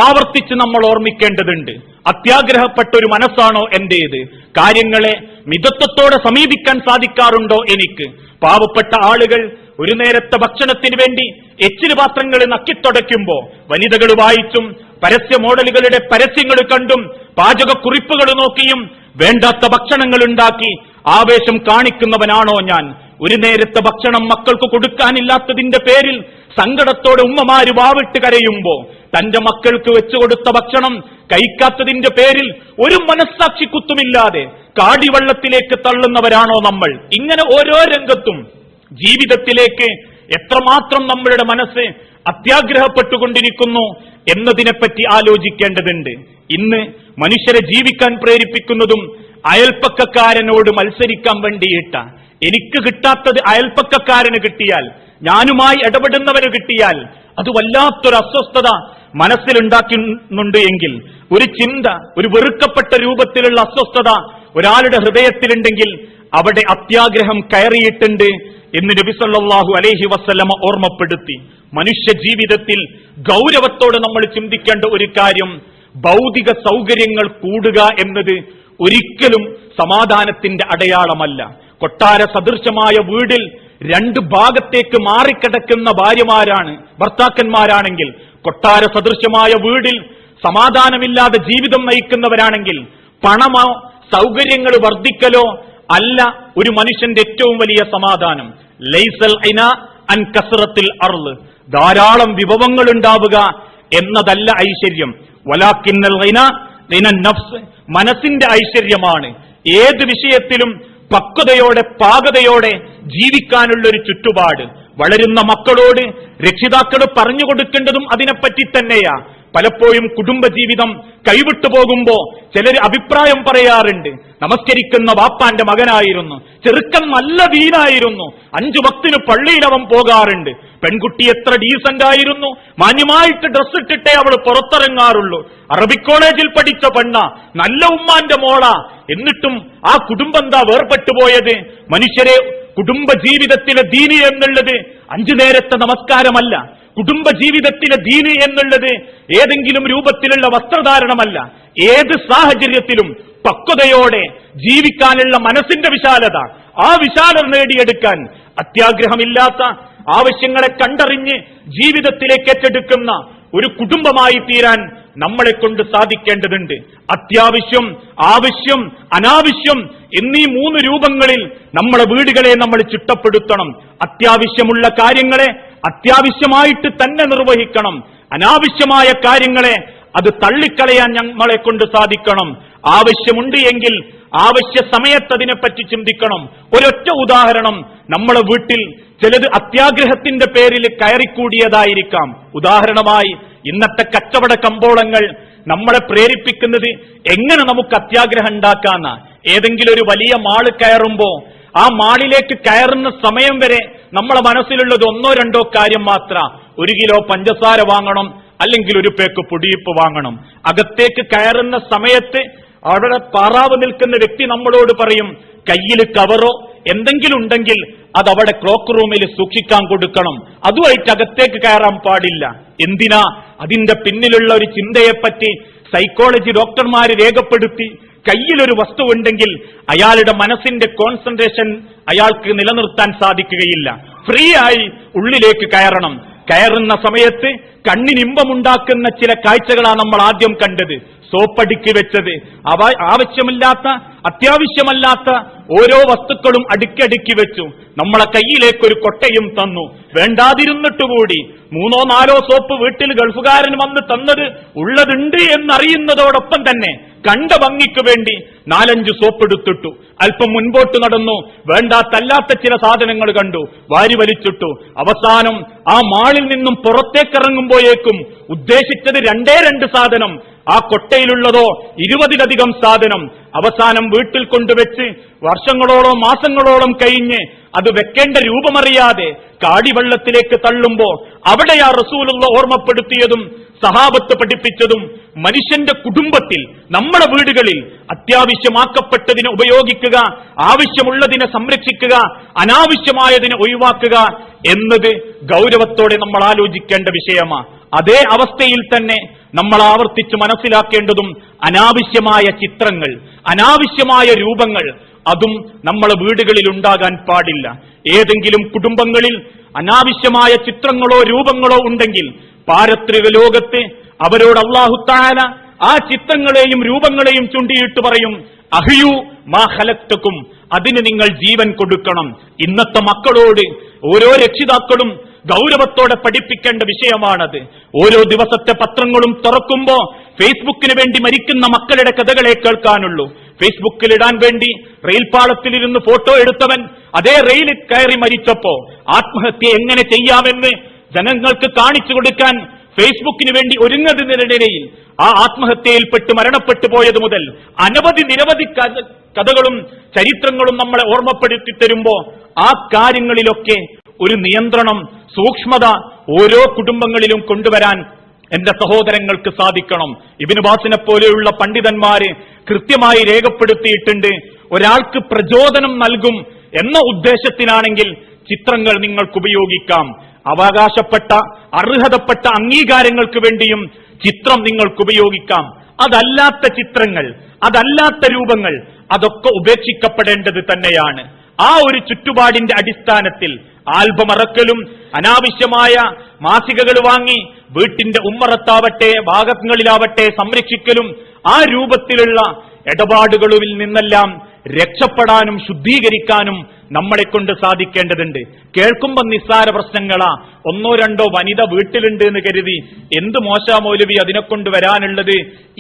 ആവർത്തിച്ച് നമ്മൾ ഓർമ്മിക്കേണ്ടതുണ്ട്. അത്യാഗ്രഹപ്പെട്ട ഒരു മനസ്സാണോ എന്റേത്? കാര്യങ്ങളെ മിതത്വത്തോടെ സമീപിക്കാൻ സാധിക്കാറുണ്ടോ എനിക്ക്? പാവപ്പെട്ട ആളുകൾ ഒരു നേരത്തെ ഭക്ഷണത്തിന് വേണ്ടി എച്ചില് പാത്രങ്ങൾ നക്കിത്തുടയ്ക്കുമ്പോ വനിതകൾ വായിച്ചും പരസ്യ മോഡലുകളുടെ പരസ്യങ്ങൾ കണ്ടും പാചകക്കുറിപ്പുകൾ നോക്കിയും വേണ്ടാത്ത ഭക്ഷണങ്ങൾ ഉണ്ടാക്കി ആവേശം കാണിക്കുന്നവനാണോ ഞാൻ? ഒരു നേരത്തെ ഭക്ഷണം മക്കൾക്ക് കൊടുക്കാനില്ലാത്തതിന്റെ പേരിൽ സങ്കടത്തോടെ ഉമ്മമാര് വാവിട്ട് കരയുമ്പോ തന്റെ മക്കൾക്ക് വെച്ചുകൊടുത്ത ഭക്ഷണം കഴിക്കാത്തതിന്റെ പേരിൽ ഒരു മനസ്സാക്ഷി കുത്തുമില്ലാതെ കാടിവെള്ളത്തിലേക്ക് തള്ളുന്നവരാണോ നമ്മൾ? ഇങ്ങനെ ഓരോ രംഗത്തും ജീവിതത്തിലേക്ക് എത്രമാത്രം നമ്മളുടെ മനസ്സ് അത്യാഗ്രഹപ്പെട്ടുകൊണ്ടിരിക്കുന്നു എന്നതിനെപ്പറ്റി ആലോചിക്കേണ്ടതുണ്ട്. ഇന്ന് മനുഷ്യരെ ജീവിക്കാൻ പ്രേരിപ്പിക്കുന്നതും അയൽപ്പക്കക്കാരനോട് മത്സരിക്കാൻ വേണ്ടിയിട്ട. എനിക്ക് കിട്ടാത്തത് അയൽപ്പക്കക്കാരന് കിട്ടിയാൽ, ഞാനുമായി ഇടപെടുന്നവന് കിട്ടിയാൽ അത് വല്ലാത്തൊരു അസ്വസ്ഥത മനസ്സിലുണ്ടാക്കുന്നുണ്ട് എങ്കിൽ, ഒരു ചിന്ത, ഒരു വെറുക്കപ്പെട്ട രൂപത്തിലുള്ള അസ്വസ്ഥത ഒരാളുടെ ഹൃദയത്തിലുണ്ടെങ്കിൽ അവിടെ അത്യാഗ്രഹം കയറിയിട്ടുണ്ട് എന്ന് നബി സല്ലല്ലാഹു അലൈഹി വസല്ലമ ഓർമ്മപ്പെടുത്തി. മനുഷ്യ ജീവിതത്തിൽ ഗൗരവത്തോടെ നമ്മൾ ചിന്തിക്കേണ്ട ഒരു കാര്യം, ഭൗതിക സൗകര്യങ്ങൾ കൂടുക എന്നത് ഒരിക്കലും സമാധാനത്തിന്റെ അടയാളമല്ല. കൊട്ടാര സദൃശമായ വീടിൽ രണ്ട് ഭാഗത്തേക്ക് മാറിക്കിടക്കുന്ന ഭാര്യമാരാണ് ഭർത്താക്കന്മാരാണെങ്കിൽ, കൊട്ടാര സദൃശമായ വീടിൽ സമാധാനമില്ലാതെ ജീവിതം നയിക്കുന്നവരാണെങ്കിൽ, പണമോ സൗകര്യങ്ങൾ വർദ്ധിക്കലോ അല്ല ഒരു മനുഷ്യന്റെ ഏറ്റവും വലിയ സമാധാനം. ലൈസൽ ഇന അൻ കസ്റത്തിൽ അർള്, ധാരാളം വിഭവങ്ങൾ ഉണ്ടാവുക എന്നതല്ല ഐശ്വര്യം. വലാക്കിന്നൽ ഗിന ഗിന നഫ്സ്, മനസ്സിന്റെ ഐശ്വര്യമാണ്. ഏത് വിഷയത്തിലും പക്വതയോടെ പാകതയോടെ ജീവിക്കാനുള്ളൊരു ചുറ്റുപാട്. വളരുന്ന മക്കളോട് രക്ഷിതാക്കൾ പറഞ്ഞു കൊടുക്കേണ്ടതും അതിനെപ്പറ്റി തന്നെയാ. പലപ്പോഴും കുടുംബജീവിതം കൈവിട്ടു പോകുമ്പോ ചിലർ അഭിപ്രായം പറയാറുണ്ട്, നമസ്കരിക്കുന്ന വാപ്പാന്റെ മകനായിരുന്നു, ചെറുക്കൻ നല്ല ദീനായിരുന്നു, 5 വക്തിന് പള്ളിയിൽ അവൻ പോകാറുണ്ട്, പെൺകുട്ടി എത്ര ഡീസന്റ് ആയിരുന്നു, മാന്യമായിട്ട് ഡ്രസ് ഇട്ടിട്ടേ അവൾ പുറത്തിറങ്ങാറുള്ളൂ, അറബിക് കോളേജിൽ പഠിച്ച പെണ്ണ, നല്ല ഉമ്മാന്റെ മോള, എന്നിട്ടും ആ കുടുംബം എന്താ വേർപെട്ടു പോയത്? മനുഷ്യരെ, കുടുംബജീവിതത്തിലെ ദീനി എന്നുള്ളത് 5 നേരത്തെ നമസ്കാരമല്ല. കുടുംബജീവിതത്തിലെ ദീന് എന്നുള്ളത് ഏതെങ്കിലും രൂപത്തിലുള്ള വസ്ത്രധാരണമല്ല. ഏത് സാഹചര്യത്തിലും പക്വതയോടെ ജീവിക്കാനുള്ള മനസ്സിന്റെ വിശാലത, ആ വിശാലത നേടിയെടുക്കാൻ അത്യാഗ്രഹമില്ലാത്ത, ആവശ്യങ്ങളെ കണ്ടറിഞ്ഞ് ജീവിതത്തിലേക്ക് ഏറ്റെടുക്കുന്ന ഒരു കുടുംബമായി തീരാൻ നമ്മളെ കൊണ്ട് സാധിക്കേണ്ടതുണ്ട്. അത്യാവശ്യം, ആവശ്യം, അനാവശ്യം എന്നീ 3 രൂപങ്ങളിൽ നമ്മളെ വീടുകളെ നമ്മൾ ചിട്ടപ്പെടുത്തണം. അത്യാവശ്യമുള്ള കാര്യങ്ങളെ അത്യാവശ്യമായിട്ട് തന്നെ നിർവഹിക്കണം. അനാവശ്യമായ കാര്യങ്ങളെ അത് തള്ളിക്കളയാൻ നമ്മളെ കൊണ്ട് സാധിക്കണം. ആവശ്യമുണ്ട് എങ്കിൽ ആവശ്യ സമയത്ത് അതിനെപ്പറ്റി ചിന്തിക്കണം. ഒരൊറ്റ ഉദാഹരണം, നമ്മളെ വീട്ടിൽ ചിലത് അത്യാഗ്രഹത്തിന്റെ പേരിൽ കയറിക്കൂടിയതായിരിക്കാം. ഉദാഹരണമായി, ഇന്നത്തെ കച്ചവട കമ്പോളങ്ങൾ നമ്മളെ പ്രേരിപ്പിക്കുന്നത് എങ്ങനെ നമുക്ക് അത്യാഗ്രഹം ഉണ്ടാക്കാന്ന. ഏതെങ്കിലും ഒരു വലിയ മാള് കയറുമ്പോ ആ മാളിലേക്ക് കയറുന്ന സമയം വരെ നമ്മളെ മനസ്സിലുള്ളത് 1-2 കാര്യം മാത്ര. 1 കിലോ പഞ്ചസാര വാങ്ങണം, അല്ലെങ്കിൽ 1 പേക്ക് പൊടിയിപ്പ് വാങ്ങണം. അകത്തേക്ക് കയറുന്ന സമയത്ത് അവിടെ പാറാവ് നിൽക്കുന്ന വ്യക്തി നമ്മളോട് പറയും, കയ്യിൽ കവറോ എന്തെങ്കിലും ഉണ്ടെങ്കിൽ അതവിടെ ക്ലോക്ക് റൂമിൽ സൂക്ഷിക്കാൻ കൊടുക്കണം, അതുമായിട്ട് അകത്തേക്ക് കയറാൻ പാടില്ല. എന്തിനാ? അതിന്റെ പിന്നിലുള്ള ഒരു ചിന്തയെപ്പറ്റി സൈക്കോളജി ഡോക്ടർമാര് രേഖപ്പെടുത്തി. കയ്യിലൊരു വസ്തു ഉണ്ടെങ്കിൽ അയാളുടെ മനസ്സിന്റെ കോൺസെൻട്രേഷൻ അയാൾക്ക് നിലനിർത്താൻ സാധിക്കുകയില്ല. ഫ്രീ ആയി ഉള്ളിലേക്ക് കയറണം. കയറുന്ന സമയത്ത് കണ്ണിനിമ്പമുണ്ടാക്കുന്ന ചില കാഴ്ചകളാണ് നമ്മൾ ആദ്യം കണ്ടത്. സോപ്പടുക്കി വെച്ചത്, ആവശ്യമില്ലാത്ത, അത്യാവശ്യമല്ലാത്ത ഓരോ വസ്തുക്കളും അടുക്കി വെച്ചു. നമ്മളെ കയ്യിലേക്കൊരു കൊട്ടയും തന്നു. വേണ്ടാതിരുന്നിട്ടുകൂടി 3-4 സോപ്പ് വീട്ടിൽ ഗൾഫുകാരൻ വന്ന് തന്നത് ഉള്ളതുണ്ട് എന്നറിയുന്നതോടൊപ്പം തന്നെ കണ്ട ഭംഗിക്ക് വേണ്ടി 4-5 സോപ്പ് എടുത്തിട്ടു. അല്പം മുൻപോട്ട് നടന്നു, വേണ്ടാത്തല്ലാത്ത ചില സാധനങ്ങൾ കണ്ടു, വാരി വലിച്ചിട്ടു. അവസാനം ആ മാളിൽ നിന്നും പുറത്തേക്കിറങ്ങുമ്പോഴേക്കും ഉദ്ദേശിച്ചത് 2 സാധനം, ആ കൊട്ടയിലുള്ളതോ 20-ലധികം സാധനം. അവസാനം വീട്ടിൽ കൊണ്ടുവച്ച് വർഷങ്ങളോളം മാസങ്ങളോളം കഴിഞ്ഞ് അത് വെക്കേണ്ട രൂപമറിയാതെ കാടിവെള്ളത്തിലേക്ക് തള്ളുമ്പോ അവിടെയാ റസൂലുള്ള ഓർമ്മപ്പെടുത്തിയതും സഹാബത്ത് പഠിപ്പിച്ചതും, മനുഷ്യന്റെ കുടുംബത്തിൽ, നമ്മുടെ വീടുകളിൽ അത്യാവശ്യമാക്കപ്പെട്ടതിനെ ഉപയോഗിക്കുക, ആവശ്യമുള്ളതിനെ സംരക്ഷിക്കുക, അനാവശ്യമായതിനെ ഒഴിവാക്കുക എന്നത് ഗൗരവത്തോടെ നമ്മൾ ആലോചിക്കേണ്ട വിഷയമാണ്. അതേ അവസ്ഥയിൽ തന്നെ നമ്മൾ ആവർത്തിച്ച് മനസ്സിലാക്കേണ്ടതും അനാവശ്യമായ ചിത്രങ്ങൾ, അനാവശ്യമായ രൂപങ്ങൾ, അതും നമ്മളെ വീടുകളിൽ ഉണ്ടാകാൻ പാടില്ല. ഏതെങ്കിലും കുടുംബങ്ങളിൽ അനാവശ്യമായ ചിത്രങ്ങളോ രൂപങ്ങളോ ഉണ്ടെങ്കിൽ പാരത്രിക ലോകത്ത് അവരോട് അല്ലാഹു തആല ആ ചിത്രങ്ങളെയും രൂപങ്ങളെയും ചൂണ്ടിയിട്ട് പറയും, അഹ്യു മാ ഖലഖ്തകും, അതിന് നിങ്ങൾ ജീവൻ കൊടുക്കണം. ഇന്നത്തെ മക്കളോട് ഓരോ രക്ഷിതാക്കളും ഗൗരവത്തോടെ പഠിപ്പിക്കേണ്ട വിഷയമാണത്. ഓരോ ദിവസത്തെ പത്രങ്ങളും തുറക്കുമ്പോ ഫേസ്ബുക്കിന് വേണ്ടി മരിക്കുന്ന മക്കളുടെ കഥകളെ കേൾക്കാനുള്ളൂ. ഫേസ്ബുക്കിലിടാൻ വേണ്ടി റെയിൽപാളത്തിലിരുന്ന് ഫോട്ടോ എടുത്തവൻ അതേ റെയിലിൽ കയറി മരിച്ചപ്പോ ആത്മഹത്യ എങ്ങനെ ചെയ്യാമെന്ന് ജനങ്ങൾക്ക് കാണിച്ചു കൊടുക്കാൻ ഫേസ്ബുക്കിന് വേണ്ടി ഒരുങ്ങുന്നതിനിടയിൽ ആ ആത്മഹത്യയിൽപ്പെട്ട് മരണപ്പെട്ടു പോയത് മുതൽ നിരവധി കഥകളും ചരിത്രങ്ങളും നമ്മളെ ഓർമ്മപ്പെടുത്തി തരുമ്പോ ആ കാര്യങ്ങളിലൊക്കെ ഒരു നിയന്ത്രണം, സൂക്ഷ്മത ഓരോ കുടുംബങ്ങളിലും കൊണ്ടുവരാൻ എന്റെ സഹോദരങ്ങൾക്ക് സാധിക്കണം. ഇബ്നു ബാസിനെ പോലെയുള്ള പണ്ഡിതന്മാര് കൃത്യമായി രേഖപ്പെടുത്തിയിട്ടുണ്ട്, ഒരാൾക്ക് പ്രചോദനം നൽകും എന്ന ഉദ്ദേശത്തിലാണെങ്കിൽ ചിത്രങ്ങൾ നിങ്ങൾക്ക് ഉപയോഗിക്കാം. അവകാശപ്പെട്ട, അർഹതപ്പെട്ട അംഗീകാരങ്ങൾക്ക് വേണ്ടിയും ചിത്രം നിങ്ങൾക്ക് ഉപയോഗിക്കാം. അതല്ലാത്ത ചിത്രങ്ങൾ, അതല്ലാത്ത രൂപങ്ങൾ, അതൊക്കെ ഉപേക്ഷിക്കപ്പെടേണ്ടത് തന്നെയാണ്. ആ ഒരു ചുറ്റുപാടിന്റെ അടിസ്ഥാനത്തിൽ ആൽബം ഇറക്കലും അനാവശ്യമായ മാസികകൾ വാങ്ങി വീട്ടിന്റെ ഉമ്മറത്താവട്ടെ ഭാഗങ്ങളിലാവട്ടെ സംരക്ഷിക്കലും ആ രൂപത്തിലുള്ള ഇടപാടുകളിൽ നിന്നെല്ലാം രക്ഷപ്പെടാനും ശുദ്ധീകരിക്കാനും നമ്മളെ കൊണ്ട് സാധിക്കേണ്ടതുണ്ട്. കേൾക്കുമ്പോൾ നിസ്സാര പ്രശ്നങ്ങളാ, ഒന്നോ രണ്ടോ വനിത വീട്ടിലുണ്ട് എന്ന് കരുതി എന്ത് മോശാ മൗലവി അതിനെക്കൊണ്ട് വരാനുള്ളത്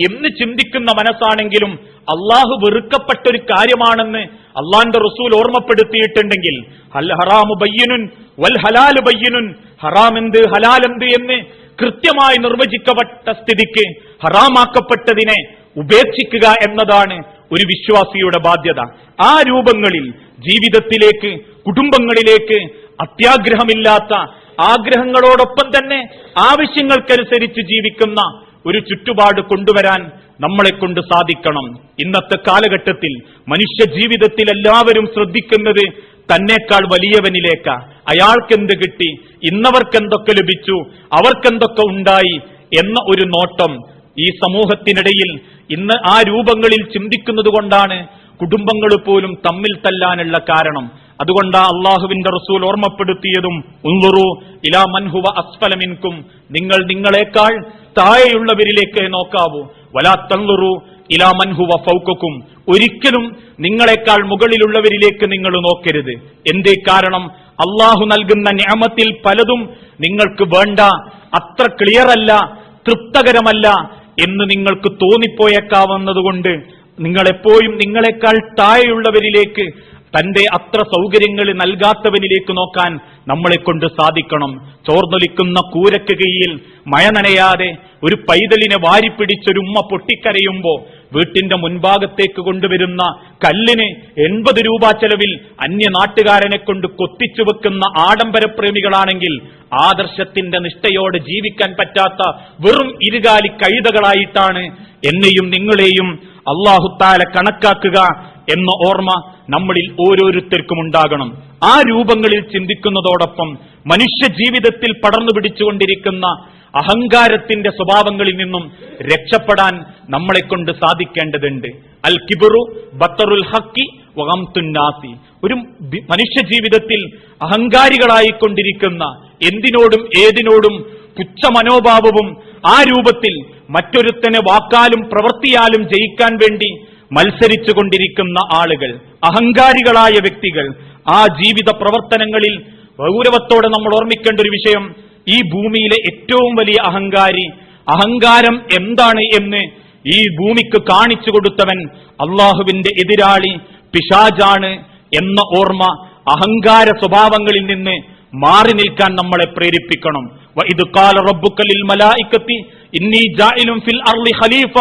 എന്ന് ചിന്തിക്കുന്ന മനസ്സാണെങ്കിലും അള്ളാഹു വെറുക്കപ്പെട്ടൊരു കാര്യമാണെന്ന് അള്ളാന്റെ റസൂൽ ഓർമ്മപ്പെടുത്തിയിട്ടുണ്ടെങ്കിൽ അൽ ഹറാമു ബയ്യിനുൻ വൽ ഹലാലു ബയ്യിനുൻ, ഹറാം എന്ത് ഹലാൽ എന്ത് എന്ന് കൃത്യമായി നിർവചിക്കപ്പെട്ട സ്ഥിതിക്ക് ഹറാമാക്കപ്പെട്ടതിനെ ഉപേക്ഷിക്കുക എന്നതാണ് ഒരു വിശ്വാസിയുടെ ബാധ്യത. ആ രൂപങ്ങളിൽ ജീവിതത്തിലേക്ക്, കുടുംബങ്ങളിലേക്ക് അത്യാഗ്രഹമില്ലാത്ത, ആഗ്രഹങ്ങളോടൊപ്പം തന്നെ ആവശ്യങ്ങൾക്കനുസരിച്ച് ജീവിക്കുന്ന ഒരു ചുറ്റുപാട് കൊണ്ടുവരാൻ നമ്മളെ കൊണ്ട് സാധിക്കണം. ഇന്നത്തെ കാലഘട്ടത്തിൽ മനുഷ്യ ജീവിതത്തിൽ എല്ലാവരും ശ്രദ്ധിക്കുന്നത് തന്നേക്കാൾ വലിയവനിലേക്കാ. അയാൾക്കെന്ത് കിട്ടി, ഇന്നവർക്കെന്തൊക്കെ ലഭിച്ചു, അവർക്കെന്തൊക്കെ ഉണ്ടായി എന്ന ഒരു നോട്ടം ഈ സമൂഹത്തിനിടയിൽ ഇന്ന് ആ രൂപങ്ങളിൽ ചിന്തിക്കുന്നത് കൊണ്ടാണ് കുടുംബങ്ങൾ പോലും തമ്മിൽ തല്ലാനുള്ള കാരണം. അതുകൊണ്ടാ അള്ളാഹുവിന്റെ റസൂൽ ഓർമ്മപ്പെടുത്തിയതും ഉൻളുറു ഇലാ മൻ ഹുവ അസ്ഫല മിൻകും, നിങ്ങൾ നിങ്ങളെക്കാൾ താഴെയുള്ളവരിലേക്ക് നോക്കാവൂ. വലാ തൻളുറു ഇലാ മൻ ഹുവ ഫൗകക്കും, ഒരിക്കലും നിങ്ങളെക്കാൾ മുകളിലുള്ളവരിലേക്ക് നിങ്ങൾ നോക്കരുത്. എന്തേ കാരണം? അള്ളാഹു നൽകുന്ന നിഅമത്തിൽ പലതും നിങ്ങൾക്ക് വേണ്ട, അത്ര ക്ലിയർ അല്ല, തൃപ്തകരമല്ല എന്ന് നിങ്ങൾക്ക് തോന്നിപ്പോയേക്കാവുന്നതുകൊണ്ട് നിങ്ങളെപ്പോഴും നിങ്ങളെക്കാൾ താഴെയുള്ളവരിലേക്ക്, തന്റെ അത്ര സൗകര്യങ്ങൾ നൽകാത്തവനിലേക്ക് നോക്കാൻ നമ്മളെ കൊണ്ട് സാധിക്കണം. ചോർന്നൊലിക്കുന്ന കൂരയ്ക്ക് കീഴിൽ മഴ നനയാതെ ഒരു പൈതലിനെ വാരിപ്പിടിച്ചൊരു ഉമ്മ പൊട്ടിക്കരയുമ്പോ വീട്ടിന്റെ മുൻഭാഗത്തേക്ക് കൊണ്ടുവരുന്ന കല്ലിന് 80 രൂപ ചെലവിൽ അന്യ നാട്ടുകാരനെ കൊണ്ട് കൊത്തിച്ചു വെക്കുന്ന ആഡംബരപ്രേമികളാണെങ്കിൽ ആദർശത്തിന്റെ നിഷ്ഠയോടെ ജീവിക്കാൻ പറ്റാത്ത വെറും ഇരുകാലി കഴുതകളായിട്ടാണ് എന്നെയും നിങ്ങളെയും അല്ലാഹു തആല കണക്കാക്കുക എന്ന ഓർമ്മ നമ്മളിൽ ഓരോരുത്തർക്കും ഉണ്ടാകണം. ആ രൂപങ്ങളിൽ ചിന്തിക്കുന്നതോടൊപ്പം മനുഷ്യ ജീവിതത്തിൽ പടർന്നു പിടിച്ചുകൊണ്ടിരിക്കുന്ന അഹങ്കാരത്തിന്റെ സ്വഭാവങ്ങളിൽ നിന്നും രക്ഷപ്പെടാൻ നമ്മളെ കൊണ്ട് സാധിക്കേണ്ടതുണ്ട്. അൽ കിബ്റു ബത്തറുൽ ഹഖി വഗംതുന്നാസി, ഒരു മനുഷ്യ ജീവിതത്തിൽ അഹങ്കാരികളായിക്കൊണ്ടിരിക്കുന്ന, എന്തിനോടും ഏതിനോടും പുച്ഛ മനോഭാവവും ആ രൂപത്തിൽ മറ്റൊരുത്തനെ വാക്കാലും പ്രവൃത്തിയാലും ജയിക്കാൻ വേണ്ടി മത്സരിച്ചു കൊണ്ടിരിക്കുന്ന ആളുകൾ, അഹങ്കാരികളായ വ്യക്തികൾ, ആ ജീവിത പ്രവർത്തനങ്ങളിൽ ഗൗരവത്തോടെ നമ്മൾ ഓർമ്മിക്കേണ്ട ഒരു വിഷയം, ഈ ഭൂമിയിലെ ഏറ്റവും വലിയ അഹങ്കാരം എന്താണ് എന്ന് ഈ ഭൂമിക്ക് കാണിച്ചു കൊടുത്തവൻ അള്ളാഹുവിന്റെ എതിരാളി പിശാചാണ് എന്ന ഓർമ്മ അഹങ്കാര സ്വഭാവങ്ങളിൽ നിന്ന് മാറി നിൽക്കാൻ നമ്മളെ പ്രേരിപ്പിക്കണം. വഇദ് ഖാല റബ്ബുക ലിൽ മലായികതി ഇന്നി ജാഇലുൻ ഫിൽ അർളി ഖലീഫ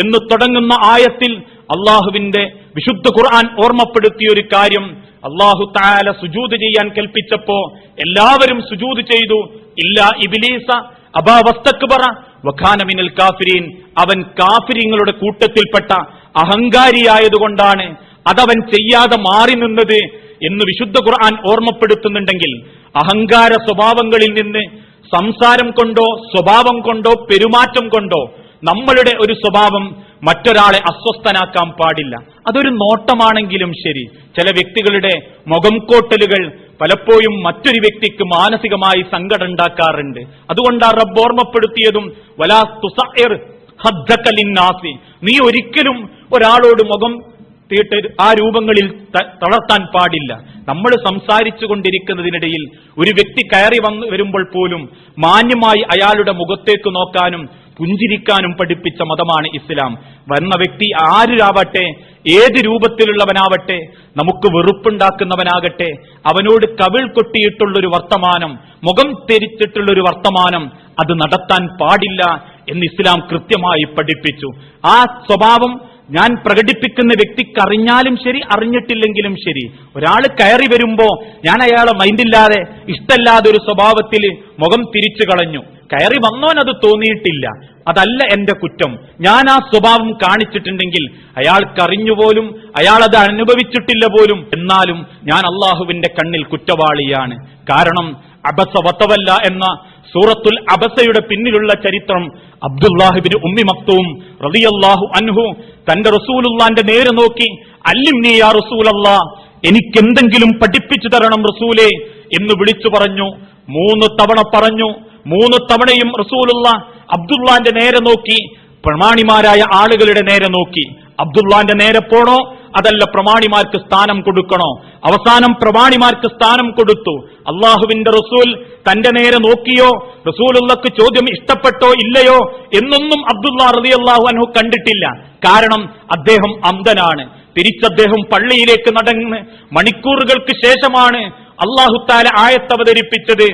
എന്ന് തുടങ്ങുന്ന ആയത്തിൽ അള്ളാഹുവിന്റെ വിശുദ്ധ ഖുർആൻ ഓർമ്മപ്പെടുത്തിയ ഒരു കാര്യം, അള്ളാഹു തആല സുജൂദ് ചെയ്യാൻ കൽപ്പിച്ചപ്പോ എല്ലാവരും സുജൂദ് ചെയ്തു, ഇല്ലാ ഇബ്ലീസ അബാ വസ്തക്ബറ വകാന മിനൽ കാഫിരീൻ, അവൻ കാഫിരീങ്ങളുടെ കൂട്ടത്തിൽപ്പെട്ട അഹങ്കാരിയായതുകൊണ്ടാണ് അതവൻ ചെയ്യാതെ മാറി നിന്നത് എന്ന് വിശുദ്ധ ഖുർആൻ ഓർമ്മപ്പെടുത്തുന്നുണ്ടെങ്കിൽ, അഹങ്കാര സ്വഭാവങ്ങളിൽ നിന്ന് സംസാരം കൊണ്ടോ സ്വഭാവം കൊണ്ടോ പെരുമാറ്റം കൊണ്ടോ നമ്മളുടെ ഒരു സ്വഭാവം മറ്റൊരാളെ അസ്വസ്ഥനാക്കാൻ പാടില്ല. അതൊരു നോട്ടമാണെങ്കിലും ശരി. ചില വ്യക്തികളുടെ മുഖം കോട്ടലുകൾ പലപ്പോഴും മറ്റൊരു വ്യക്തിക്ക് മാനസികമായി സങ്കടം ഉണ്ടാക്കാറുണ്ട്. അതുകൊണ്ടാണ് റബ്ബ് ഓർമ്മപ്പെടുത്തിയതും വലാ തുസഇർ ഹദ്ദക ലിന്നാസി, നീ ഒരിക്കലും ഒരാളോട് മുഖം തീട്ട് ആ രൂപങ്ങളിൽ തളർത്താൻ പാടില്ല. നമ്മൾ സംസാരിച്ചു കൊണ്ടിരിക്കുന്നതിനിടയിൽ ഒരു വ്യക്തി കയറി വരുമ്പോൾ പോലും മാന്യമായി അയാളുടെ മുഖത്തേക്ക് നോക്കാനും പുഞ്ചിരിക്കാനും പഠിപ്പിച്ച മതമാണ് ഇസ്ലാം. വന്ന വ്യക്തി ആരാവട്ടെ, ഏത് രൂപത്തിലുള്ളവനാവട്ടെ, നമുക്ക് വെറുപ്പുണ്ടാക്കുന്നവനാകട്ടെ, അവനോട് കവിൾ കൊട്ടിയിട്ടുള്ളൊരു വർത്തമാനം, മുഖം തിരിച്ചിട്ടുള്ളൊരു വർത്തമാനം അത് നടത്താൻ പാടില്ല എന്ന് ഇസ്ലാം കൃത്യമായി പഠിപ്പിച്ചു. ആ സ്വഭാവം ഞാൻ പ്രകടിപ്പിക്കുന്ന വ്യക്തിക്ക് അറിഞ്ഞാലും ശരി അറിഞ്ഞിട്ടില്ലെങ്കിലും ശരി, ഒരാൾ കയറി വരുമ്പോ ഞാൻ അയാളെ മൈൻഡില്ലാതെ ഇഷ്ടല്ലാതെ ഒരു സ്വഭാവത്തിൽ മുഖം തിരിച്ചു കളഞ്ഞു, കയറി വന്നോനത് തോന്നിയിട്ടില്ല, അതല്ല എന്റെ കുറ്റം. ഞാൻ ആ സ്വഭാവം കാണിച്ചിട്ടുണ്ടെങ്കിൽ അയാൾക്കറിഞ്ഞുപോലും അയാളത് അനുഭവിച്ചിട്ടില്ല പോലും, എന്നാലും ഞാൻ അള്ളാഹുവിന്റെ കണ്ണിൽ കുറ്റവാളിയാണ്. കാരണം അബസ വതവല്ല എന്ന സൂറത്തുൽ അബസയുടെ പിന്നിലുള്ള ചരിത്രം അബ്ദുല്ലാഹിബ്നു ഉമ്മി മക്തൂം റളിയല്ലാഹു അൻഹു തന്റെ റസൂലുള്ളാന്റെ നേരെ നോക്കി, അല്ലിംനി യാ റസൂലല്ലാ, എനിക്കെന്തെങ്കിലും പഠിപ്പിച്ചു തരണം റസൂലേ എന്ന് വിളിച്ചു പറഞ്ഞു. 3 തവണ പറഞ്ഞു. 3 തവണയും റസൂലുള്ള അബ്ദുല്ലാന്റെ നേരെ നോക്കി, പ്രമാണിമാരായ ആളുകളുടെ നേരെ നോക്കി. അബ്ദുല്ലാന്റെ നേരെ പോണോ അതല്ല പ്രമാണിമാർക്ക് സ്ഥാനം കൊടുക്കണോ? അവസാനം പ്രമാണിമാർക്ക് സ്ഥാനം കൊടുത്തു. അള്ളാഹുവിന്റെ റസൂൽ തന്റെ നേരെ നോക്കിയോ, റസൂലുള്ളാഹിക്ക് ചോദ്യം ഇഷ്ടപ്പെട്ടോ ഇല്ലയോ എന്നൊന്നും അബ്ദുല്ലാ റളിയല്ലാഹു അൻഹു കണ്ടിട്ടില്ല. കാരണം അദ്ദേഹം അന്ധനാണ്. തിരിച്ചദ്ദേഹം പള്ളിയിലേക്ക് നടന്ന് മണിക്കൂറുകൾക്ക് ശേഷമാണ് അല്ലാഹു തആല ആയത്ത് അവതരിപ്പിച്ചത്.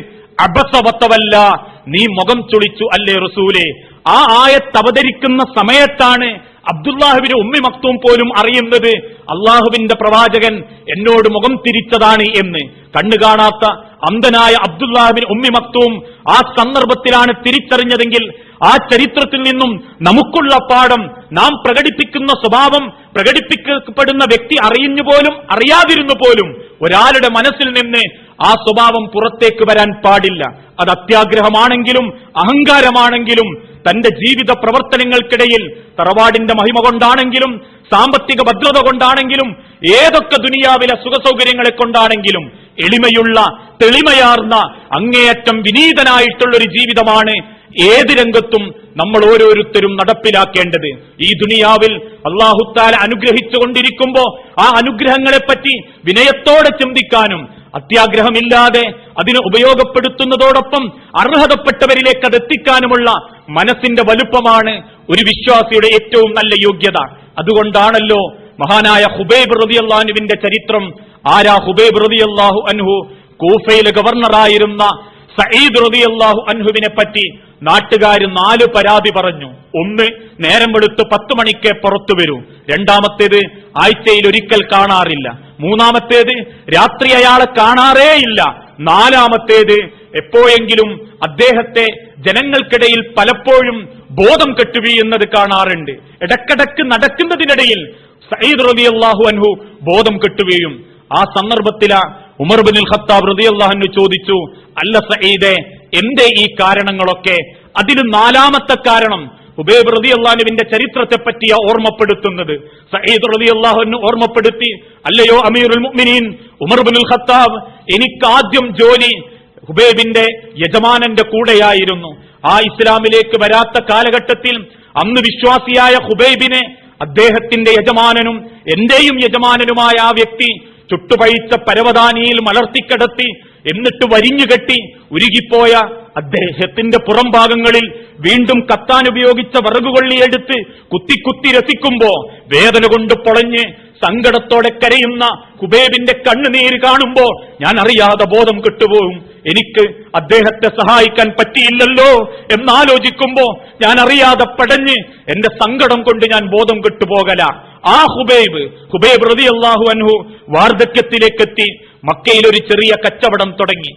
അബസ വതവല്ല, നീ മുഖം ചുളിച്ചു അല്ലേ റസൂലേ. ആ ആയത്ത് അവതരിക്കുന്ന സമയത്താണ് അബ്ദുല്ലാഹിബ്നു ഉമ്മി മക്തൂം പോലും അറിയുന്നത് അള്ളാഹുവിന്റെ പ്രവാചകൻ എന്നോട് മുഖം തിരിച്ചതാണ് എന്ന്. കണ്ണു കാണാത്ത അന്ധനായ അബ്ദുല്ലാഹിബ്നു ഉമ്മി മക്തൂം ആ സന്ദർഭത്തിലാണ് തിരിച്ചറിഞ്ഞതെങ്കിൽ ആ ചരിത്രത്തിൽ നിന്നും നമുക്കുള്ള പാഠം, നാം പ്രകടിപ്പിക്കുന്ന സ്വഭാവം പ്രകടിപ്പിക്കപ്പെടുന്ന വ്യക്തി അറിയുന്നു പോലും അറിയാതിരുന്നു പോലും ഒരാളുടെ മനസ്സിൽ നിന്ന് ആ സ്വഭാവം പുറത്തേക്ക് വരാൻ പാടില്ല. അത് അത്യാഗ്രഹമാണെങ്കിലും അഹങ്കാരമാണെങ്കിലും തന്റെ ജീവിത പ്രവർത്തനങ്ങൾക്കിടയിൽ തറവാടിന്റെ മഹിമ കൊണ്ടാണെങ്കിലും സാമ്പത്തിക ഭദ്രത കൊണ്ടാണെങ്കിലും ഏതൊക്കെ ദുനിയാവിലെ സുഖസൗകര്യങ്ങളെ കൊണ്ടാണെങ്കിലും എളിമയുള്ള തെളിമയാർന്ന അങ്ങേയറ്റം വിനീതനായിട്ടുള്ളൊരു ജീവിതമാണ് ഏത് രംഗത്തും നമ്മൾ ഓരോരുത്തരും നടപ്പിലാക്കേണ്ടത്. ഈ ദുനിയാവിൽ അല്ലാഹു തആല അനുഗ്രഹിച്ചുകൊണ്ടിരിക്കുമ്പോ ആ അനുഗ്രഹങ്ങളെപ്പറ്റി വിനയത്തോടെ ചിന്തിക്കാനും അത്യാഗ്രഹമില്ലാതെ അതിനെ ഉപയോഗപ്പെടുത്തുന്നതോടൊപ്പം അർഹതപ്പെട്ടവരിലേക്ക് അത് എത്തിക്കാനുമുള്ള മനസ്സിന്റെ വലുപ്പമാണ് ഒരു വിശ്വാസിയുടെ ഏറ്റവും നല്ല യോഗ്യത. അതുകൊണ്ടാണല്ലോ മഹാനായ ഹുബൈബ് റളിയല്ലാഹു അൻഹുവിന്റെ ചരിത്രം. ആരാ ഹുബൈബ് റളിയല്ലാഹു അൻഹു? കൂഫയിലെ ഗവർണറായിരുന്ന സഈദ് റളിയല്ലാഹു അൻഹുവിനെ പറ്റി നാട്ടുകാർ 4 പരാതി പറഞ്ഞു. ഒന്ന്, നേരം വെളുത്ത് 10 മണിക്ക് പുറത്തു വരൂ. രണ്ടാമത്തേത്, ആഴ്ചയിൽ ഒരിക്കൽ കാണാറില്ല. മൂന്നാമത്തേത്, രാത്രി അയാളെ കാണാറേയില്ല. നാലാമത്തേത്, എപ്പോഴെങ്കിലും അദ്ദേഹത്തെ ജനങ്ങൾക്കിടയിൽ പലപ്പോഴും ബോധം കെട്ടുവീഴുന്നത് കാണാറുണ്ട്. ഇടക്കിടക്ക് നടക്കുന്നതിനിടയിൽ സഈദ് റളിയല്ലാഹു അൻഹു ബോധം കെട്ടുവീഴും. ആ സന്ദർഭത്തിലാ ഉമർ ഇബ്നുൽ ഖത്താബ് റളിയല്ലാഹു അൻഹു ചോദിച്ചു, അല്ല സഈദേ, എന്തേ ഈ കാരണങ്ങളൊക്കെ? അതിന് 4ാമത്തെ കാരണം ഹുബൈബ് റളിയല്ലാഹു അൻഹുവിന്റെ ചരിത്രത്തെ പറ്റിയ ഓർമ്മപ്പെടുത്തുന്നത്. സഈദ് റളിയല്ലാഹു അൻഹു ഓർമ്മപ്പെടുത്തി, അല്ലയോ അമീറുൽ മുഅ്മിനീൻ ഉമർ ഇബ്നുൽ ഖത്താബ്, എനിക്കാദ്യം ജോലി ഹുബൈബിന്റെ യജമാനന്റെ കൂടെയായിരുന്നു. ആ ഇസ്ലാമിലേക്ക് വരാത്ത കാലഘട്ടത്തിൽ അന്ന് വിശ്വാസിയായ ഹുബൈബിനെ അദ്ദേഹത്തിന്റെ യജമാനനും എന്റെയും യജമാനനുമായ ആ വ്യക്തി ചുട്ടുപഴിച്ച പരവതാനിയിൽ മലർത്തിക്കിടത്തി എന്നിട്ട് വരിഞ്ഞുകെട്ടി ഉരുകിപ്പോയ അദ്ദേഹത്തിന്റെ പുറം ഭാഗങ്ങളിൽ വീണ്ടും കത്താൻ ഉപയോഗിച്ച വിറകുകൊള്ളിയെടുത്ത് കുത്തി രസിക്കുമ്പോ വേദന കൊണ്ട് പൊളഞ്ഞ് സങ്കടത്തോടെ കരയുന്ന ഹുബൈബിന്റെ കണ്ണുനീര് കാണുമ്പോ ഞാൻ അറിയാതെ ബോധം കെട്ടുപോകും. എനിക്ക് അദ്ദേഹത്തെ സഹായിക്കാൻ പറ്റിയില്ലല്ലോ എന്നാലോചിക്കുമ്പോ ഞാൻ അറിയാതെ പടഞ്ഞ് എന്റെ സങ്കടം കൊണ്ട് ഞാൻ ബോധം കെട്ടുപോകല. ആ ഹുബൈബ് റളിയല്ലാഹു അൻഹു വാർദ്ധക്യത്തിലേക്കെത്തി മക്കയിൽ ഒരു ചെറിയ കച്ചവടം തുടങ്ങി.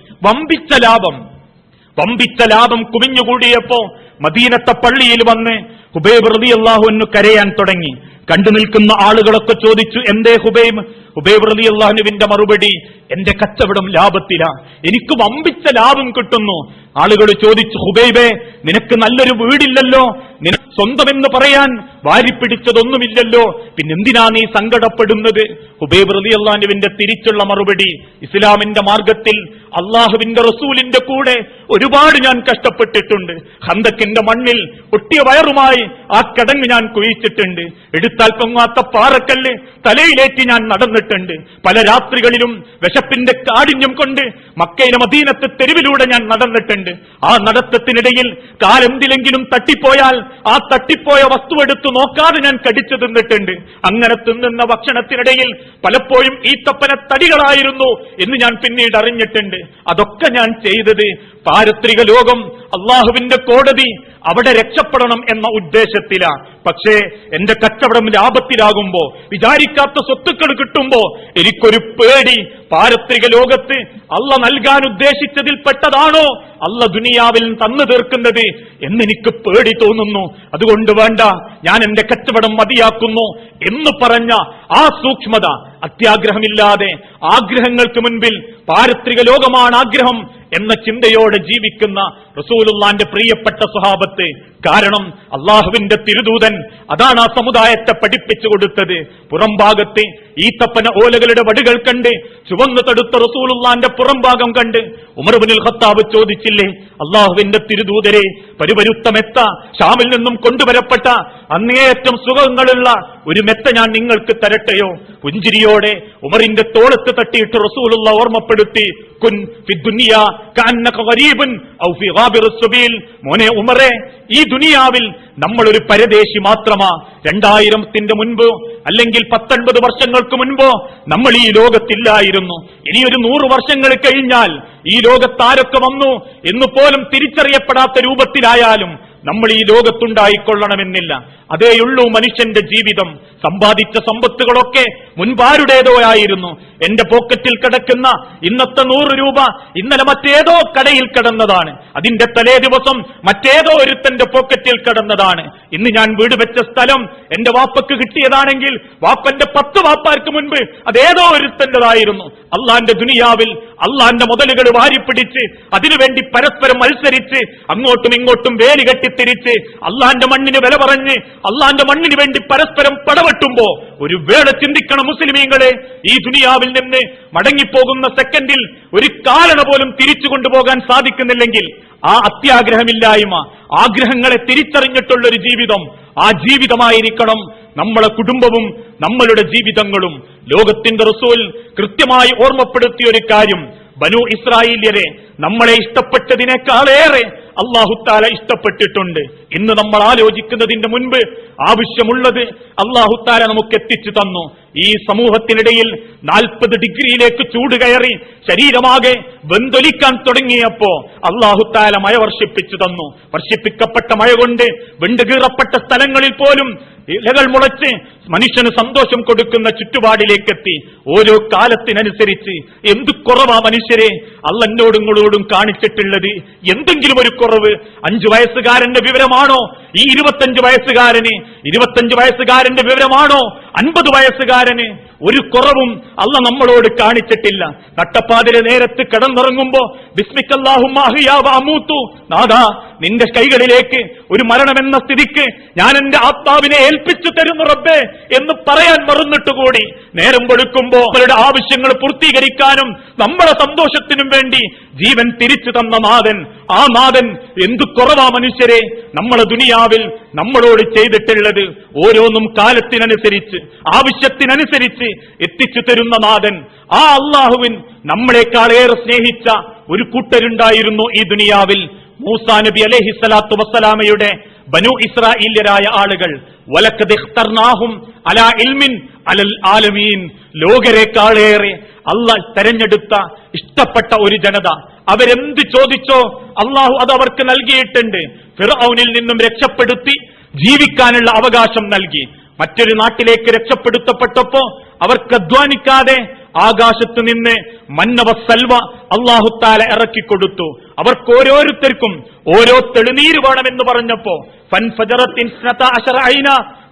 വമ്പിച്ച ലാഭം കുമിഞ്ഞുകൂടിയപ്പോ മദീനത്തെ പള്ളിയിൽ വന്ന് ഹുബൈബ് റളിയല്ലാഹു അൻഹു കരയാൻ തുടങ്ങി. കണ്ടു നിൽക്കുന്ന ആളുകളൊക്കെ ചോദിച്ചു, എന്തേ ഹുബൈബ് റളിയല്ലാഹു അൻഹുവിന്റെ മറുപടി, എന്റെ കച്ചവടം ലാഭത്തിലാ, എനിക്ക് വമ്പിച്ച ലാഭം കിട്ടുന്നു. ആളുകൾ ചോദിച്ചു, ഹുബൈബേ, നിനക്ക് നല്ലൊരു വീടില്ലല്ലോ, നിനക്ക് സ്വന്തമെന്ന് പറയാൻ വാരിപ്പിടിച്ചതൊന്നുമില്ലല്ലോ, പിന്നെന്തിനാ നീ സങ്കടപ്പെടുന്നത്? ഹുബൈബ് റളിയല്ലാഹു അൻഹുവിന്റെ തിരിച്ചുള്ള മറുപടി, ഇസ്ലാമിന്റെ മാർഗത്തിൽ അള്ളാഹുവിന്റെ റസൂലിന്റെ കൂടെ ഒരുപാട് ഞാൻ കഷ്ടപ്പെട്ടിട്ടുണ്ട്. ഖന്തക്കിന്റെ മണ്ണിൽ ഒട്ടിയ വയറുമായി ആ കിടങ്ങ് ഞാൻ കുഴിച്ചിട്ടുണ്ട്. എടുത്താൽ പൊങ്ങാത്ത പാറക്കല്ല് തലയിലേറ്റി ഞാൻ നടന്നിട്ടുണ്ട്. പല രാത്രികളിലും വിശപ്പിന്റെ കാഠിന്യം കൊണ്ട് മക്കയിലെ മദീനത്തെ തെരുവിലൂടെ ഞാൻ നടന്നിട്ടുണ്ട്. ആ നടത്തത്തിനിടയിൽ കാലെന്തിലെങ്കിലും തട്ടിപ്പോയാൽ ആ തട്ടിപ്പോയ വസ്തു എടുത്തു നോക്കാതെ ഞാൻ കടിച്ചു തിന്നിട്ടുണ്ട്. അങ്ങനെ തിന്നുന്ന ഭക്ഷണത്തിനിടയിൽ പലപ്പോഴും ഈത്തപ്പന തടികളായിരുന്നു എന്ന് ഞാൻ പിന്നീട് അറിഞ്ഞിട്ടുണ്ട്. അതൊക്കെ ഞാൻ ചെയ്തത് പാരത്രിക ലോകം, അള്ളാഹുവിന്റെ കോടതി, അവിടെ രക്ഷപ്പെടണം എന്ന ഉദ്ദേശത്തിലാ. പക്ഷേ എന്റെ കച്ചവടം ലാഭത്തിലാകുമ്പോ, വിചാരിക്കാത്ത സ്വത്തുക്കൾ കിട്ടുമ്പോ എനിക്കൊരു പേടി, പാരത്രിക ലോകത്ത് അള്ള നൽകാൻ ഉദ്ദേശിച്ചതിൽ പെട്ടതാണോ അള്ള ദുനിയാവിൽ തന്നു തീർക്കുന്നത് എന്നെനിക്ക് പേടി തോന്നുന്നു. അതുകൊണ്ട് വേണ്ട, ഞാൻ എന്റെ കച്ചവടം മതിയാക്കുന്നു എന്ന് പറഞ്ഞ ആ സൂക്ഷ്മത, അത്യാഗ്രഹമില്ലാതെ ആഗ്രഹങ്ങൾക്ക് മുൻപിൽ പാരത്രിക ലോകമാണ് ആഗ്രഹം എന്ന ചിന്തയോടെ ജീവിക്കുന്ന റസൂലുള്ളാന്റെ പ്രിയപ്പെട്ട സ്വഹാബത്ത്. കാരണം അള്ളാഹുവിന്റെ തിരുദൂതൻ അതാണ് ആ സമുദായത്തെ പഠിപ്പിച്ചു കൊടുത്തത്. പുറംഭാഗത്ത് ഈത്തപ്പന ഓലകളുടെ വടുകൾ കണ്ട് ചുവന്നു തടുത്ത റസൂലുള്ളാന്റെ പുറംഭാഗം കണ്ട് ഉമർ ഇബ്നുൽ ഖത്താബ് ചോദിച്ചില്ലേ, അള്ളാഹുവിന്റെ തിരുദൂതരെ, പരിപരുത്തമെത്ത ഷാമിൽ നിന്നും കൊണ്ടുവരപ്പെട്ട അങ്ങേയറ്റം സുഖങ്ങളുള്ള ഒരു മെത്ത ഞാൻ നിങ്ങൾക്ക് തരട്ടെയോ? പുഞ്ചിരിയോടെ ഉമറിന്റെ തോളത്ത് തട്ടിയിട്ട് റസൂലുള്ള ഓർമ്മപ്പെടുത്തി, കുൻ ഫി ദുനിയ കഅന്നക ഗരീബൻ ഔ ഫി ഗാബിറിസ് സബീൽ. മോനെ ഉമറേ, ഈ ദുനിയാവിൽ നമ്മളൊരു പരദേശി മാത്രമാ. 2000 മുൻപോ അല്ലെങ്കിൽ 19 വർഷങ്ങൾക്ക് മുൻപോ നമ്മൾ ഈ ലോകത്തില്ലായിരുന്നു. ഇനിയൊരു 100 വർഷങ്ങൾ കഴിഞ്ഞാൽ ഈ ലോകത്താരൊക്കെ വന്നു എന്ന് പോലും തിരിച്ചറിയപ്പെടാത്ത രൂപത്തിലായാലും നമ്മൾ ഈ ലോകത്തുണ്ടായിക്കൊള്ളണമെന്നില്ല. അതേയുള്ളൂ മനുഷ്യന്റെ ജീവിതം. സമ്പാദിച്ച സമ്പത്തുകളൊക്കെ മുൻപാരുടേതോ ആയിരുന്നു. എന്റെ പോക്കറ്റിൽ കിടക്കുന്ന ഇന്നത്തെ 100 രൂപ ഇന്നലെ മറ്റേതോ കടയിൽ കിടന്നതാണ്. അതിന്റെ തലേ ദിവസം മറ്റേതോ ഒരുത്തന്റെ പോക്കറ്റിൽ കിടന്നതാണ്. ഇന്ന് ഞാൻ വീട് വെച്ച സ്ഥലം എന്റെ വാപ്പക്ക് കിട്ടിയതാണെങ്കിൽ വാപ്പന്റെ 10 വാപ്പാർക്ക് മുൻപ് അതേതോ ഒരുത്തന്റേതായിരുന്നു. അള്ളാന്റെ ദുനിയാവിൽ അള്ളാന്റെ മുതലുകൾ വാരിപ്പിടിച്ച് അതിനുവേണ്ടി പരസ്പരം മത്സരിച്ച് അങ്ങോട്ടും ഇങ്ങോട്ടും വേലി കെട്ടിത്തിരിച്ച് അള്ളാന്റെ മണ്ണിന് വില പറഞ്ഞ് അള്ളാന്റെ മണ്ണിന് വേണ്ടി പരസ്പരം പടവെട്ടുമ്പോ ഒരു വേള ചിന്തിക്കണം മുസ്ലിമീങ്ങളെ, ഈ ദുനിയാവിൽ നിന്ന് മടങ്ങിപ്പോകുന്ന സെക്കൻഡിൽ ഒരു കാലണ പോലും തിരിച്ചു കൊണ്ടുപോകാൻ സാധിക്കുന്നില്ലെങ്കിൽ ആ അത്യാഗ്രഹമില്ലായ്മ, ആഗ്രഹങ്ങളെ തിരിച്ചറിഞ്ഞിട്ടുള്ളൊരു ജീവിതം, ആ ജീവിതമായിരിക്കണം നമ്മളെ കുടുംബവും നമ്മളുടെ ജീവിതങ്ങളും. ലോകത്തിന്റെ റസൂൽ കൃത്യമായി ഓർമ്മപ്പെടുത്തിയ ഒരു കാര്യം, ബനു ഇസ്രായേല്യരെ നമ്മളെ ഇഷ്ടപ്പെട്ടതിനേക്കാളേറെ അല്ലാഹുത്താല ഇഷ്ടപ്പെട്ടിട്ടുണ്ട്. ഇന്ന് നമ്മൾ ആലോചിക്കുന്നതിന്റെ മുൻപ് ആവശ്യമുള്ളത് അല്ലാഹുത്താല നമുക്ക് എത്തിച്ചു തന്നു. ഈ സമൂഹത്തിനിടയിൽ 40 ഡിഗ്രിയിലേക്ക് ചൂട് കയറി ശരീരമാകെ വെന്തൊലിക്കാൻ തുടങ്ങിയപ്പോ അല്ലാഹുത്താല മഴ വർഷിപ്പിച്ചു തന്നു. വർഷിപ്പിക്കപ്പെട്ട മഴ കൊണ്ട് വെണ്ടുകീറപ്പെട്ട സ്ഥലങ്ങളിൽ പോലും ഇലകൾ മുളച്ച് മനുഷ്യന് സന്തോഷം കൊടുക്കുന്ന ചുറ്റുപാടിലേക്കെത്തി. ഓരോ കാലത്തിനനുസരിച്ച് എന്ത് കുറവാ മനുഷ്യരെ അള്ളന്നോടും നിങ്ങളോടും കാണിച്ചിട്ടുള്ളത്? എന്തെങ്കിലും ഒരു കുറവ്? 5 വയസ്സുകാരന്റെ വിവരമാണോ ഈ 25 വയസ്സുകാരന്? 25 വയസ്സുകാരന്റെ വിവരമാണോ 50 വയസ്സുകാരന്? ഒരു കുറവും അള്ള നമ്മളോട് കാണിച്ചിട്ടില്ല. നട്ടപ്പാതിരെ നേരത്ത് കിടന്നിറങ്ങുമ്പോ ബിസ്മിക്കല്ലാഹുമ്മ അഹ്യാ വ അമൂതു, നാദാ നിന്റെ കൈകളിലേക്ക് ഒരു മരണമെന്ന സ്ഥിതിക്ക് ഞാൻ എന്റെ ആത്മാവിനെ ഏൽപ്പിച്ചു തരുന്നു റബ്ബേ എന്ന് പറയാൻ മറന്നിട്ടുകൂടി നേരം വെളുക്കുമ്പോ അവരുടെ ആവശ്യങ്ങൾ പൂർത്തീകരിക്കാനും നമ്മളെ സന്തോഷത്തിനും വേണ്ടി ജീവൻ തിരിച്ചു തന്ന നാഥൻ, ആ നാഥൻ എന്തു കുറവാ മനുഷ്യരെ നമ്മളെ ദുനിയാവിൽ നമ്മളോട് ചെയ്തിട്ടുള്ളത്? ഓരോന്നും കാലത്തിനനുസരിച്ച് ആവശ്യത്തിനനുസരിച്ച് എത്തിച്ചു തരുന്ന നാഥൻ, ആ അള്ളാഹുവിൻ നമ്മളെക്കാളേറെ സ്നേഹിച്ച ഒരു കൂട്ടരുണ്ടായിരുന്നു ഈ ദുനിയാവിൽ. മൂസാ നബി അലൈഹിസ്സലാത്തു വസ്സലാമയുടെ ബനു ഇസ്രായേല്യരായ ആളുകൾ. വലഖദ് ഇഖ്തർനാഹും അലാ ഇൽമിൻ അലൽ ആലമീൻ, ലോകരെക്കാളേറെ അള്ളാഹ് തെരഞ്ഞെടുത്ത ഇഷ്ടപ്പെട്ട ഒരു ജനത. അവരെന്ത് ചോദിച്ചോ അള്ളാഹു അത് അവർക്ക് നൽകിയിട്ടുണ്ട്. ഫിർഔനിൽ നിന്നും രക്ഷപ്പെടുത്തി ജീവിക്കാനുള്ള അവകാശം നൽകി. മറ്റൊരു നാട്ടിലേക്ക് രക്ഷപ്പെടുത്തപ്പെട്ടപ്പോ അവർക്ക് അധ്വാനിക്കാതെ ആകാശത്ത് നിന്ന് മന്നവ സൽവ അല്ലാഹുത്താല ഇറക്കിക്കൊടുത്തു. അവർക്ക് ഓരോരുത്തർക്കും ഓരോ തെളിനീര് വേണമെന്ന് പറഞ്ഞപ്പോ ഫൻഫജറത്തിൻ സ്നത അശറ ഐന,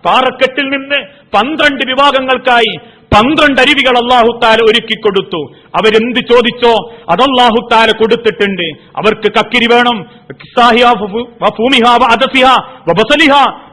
പാറക്കെട്ടിൽ നിന്ന് 12 വിഭാഗങ്ങൾക്കായി 12 അരുവികൾ അല്ലാഹുത്താല ഒരുക്കിക്കൊടുത്തു. അവരെന്ത് ചോദിച്ചോ അത് അല്ലാഹുത്താല കൊടുത്തിട്ടുണ്ട്. അവർക്ക് കക്കിരി വേണം,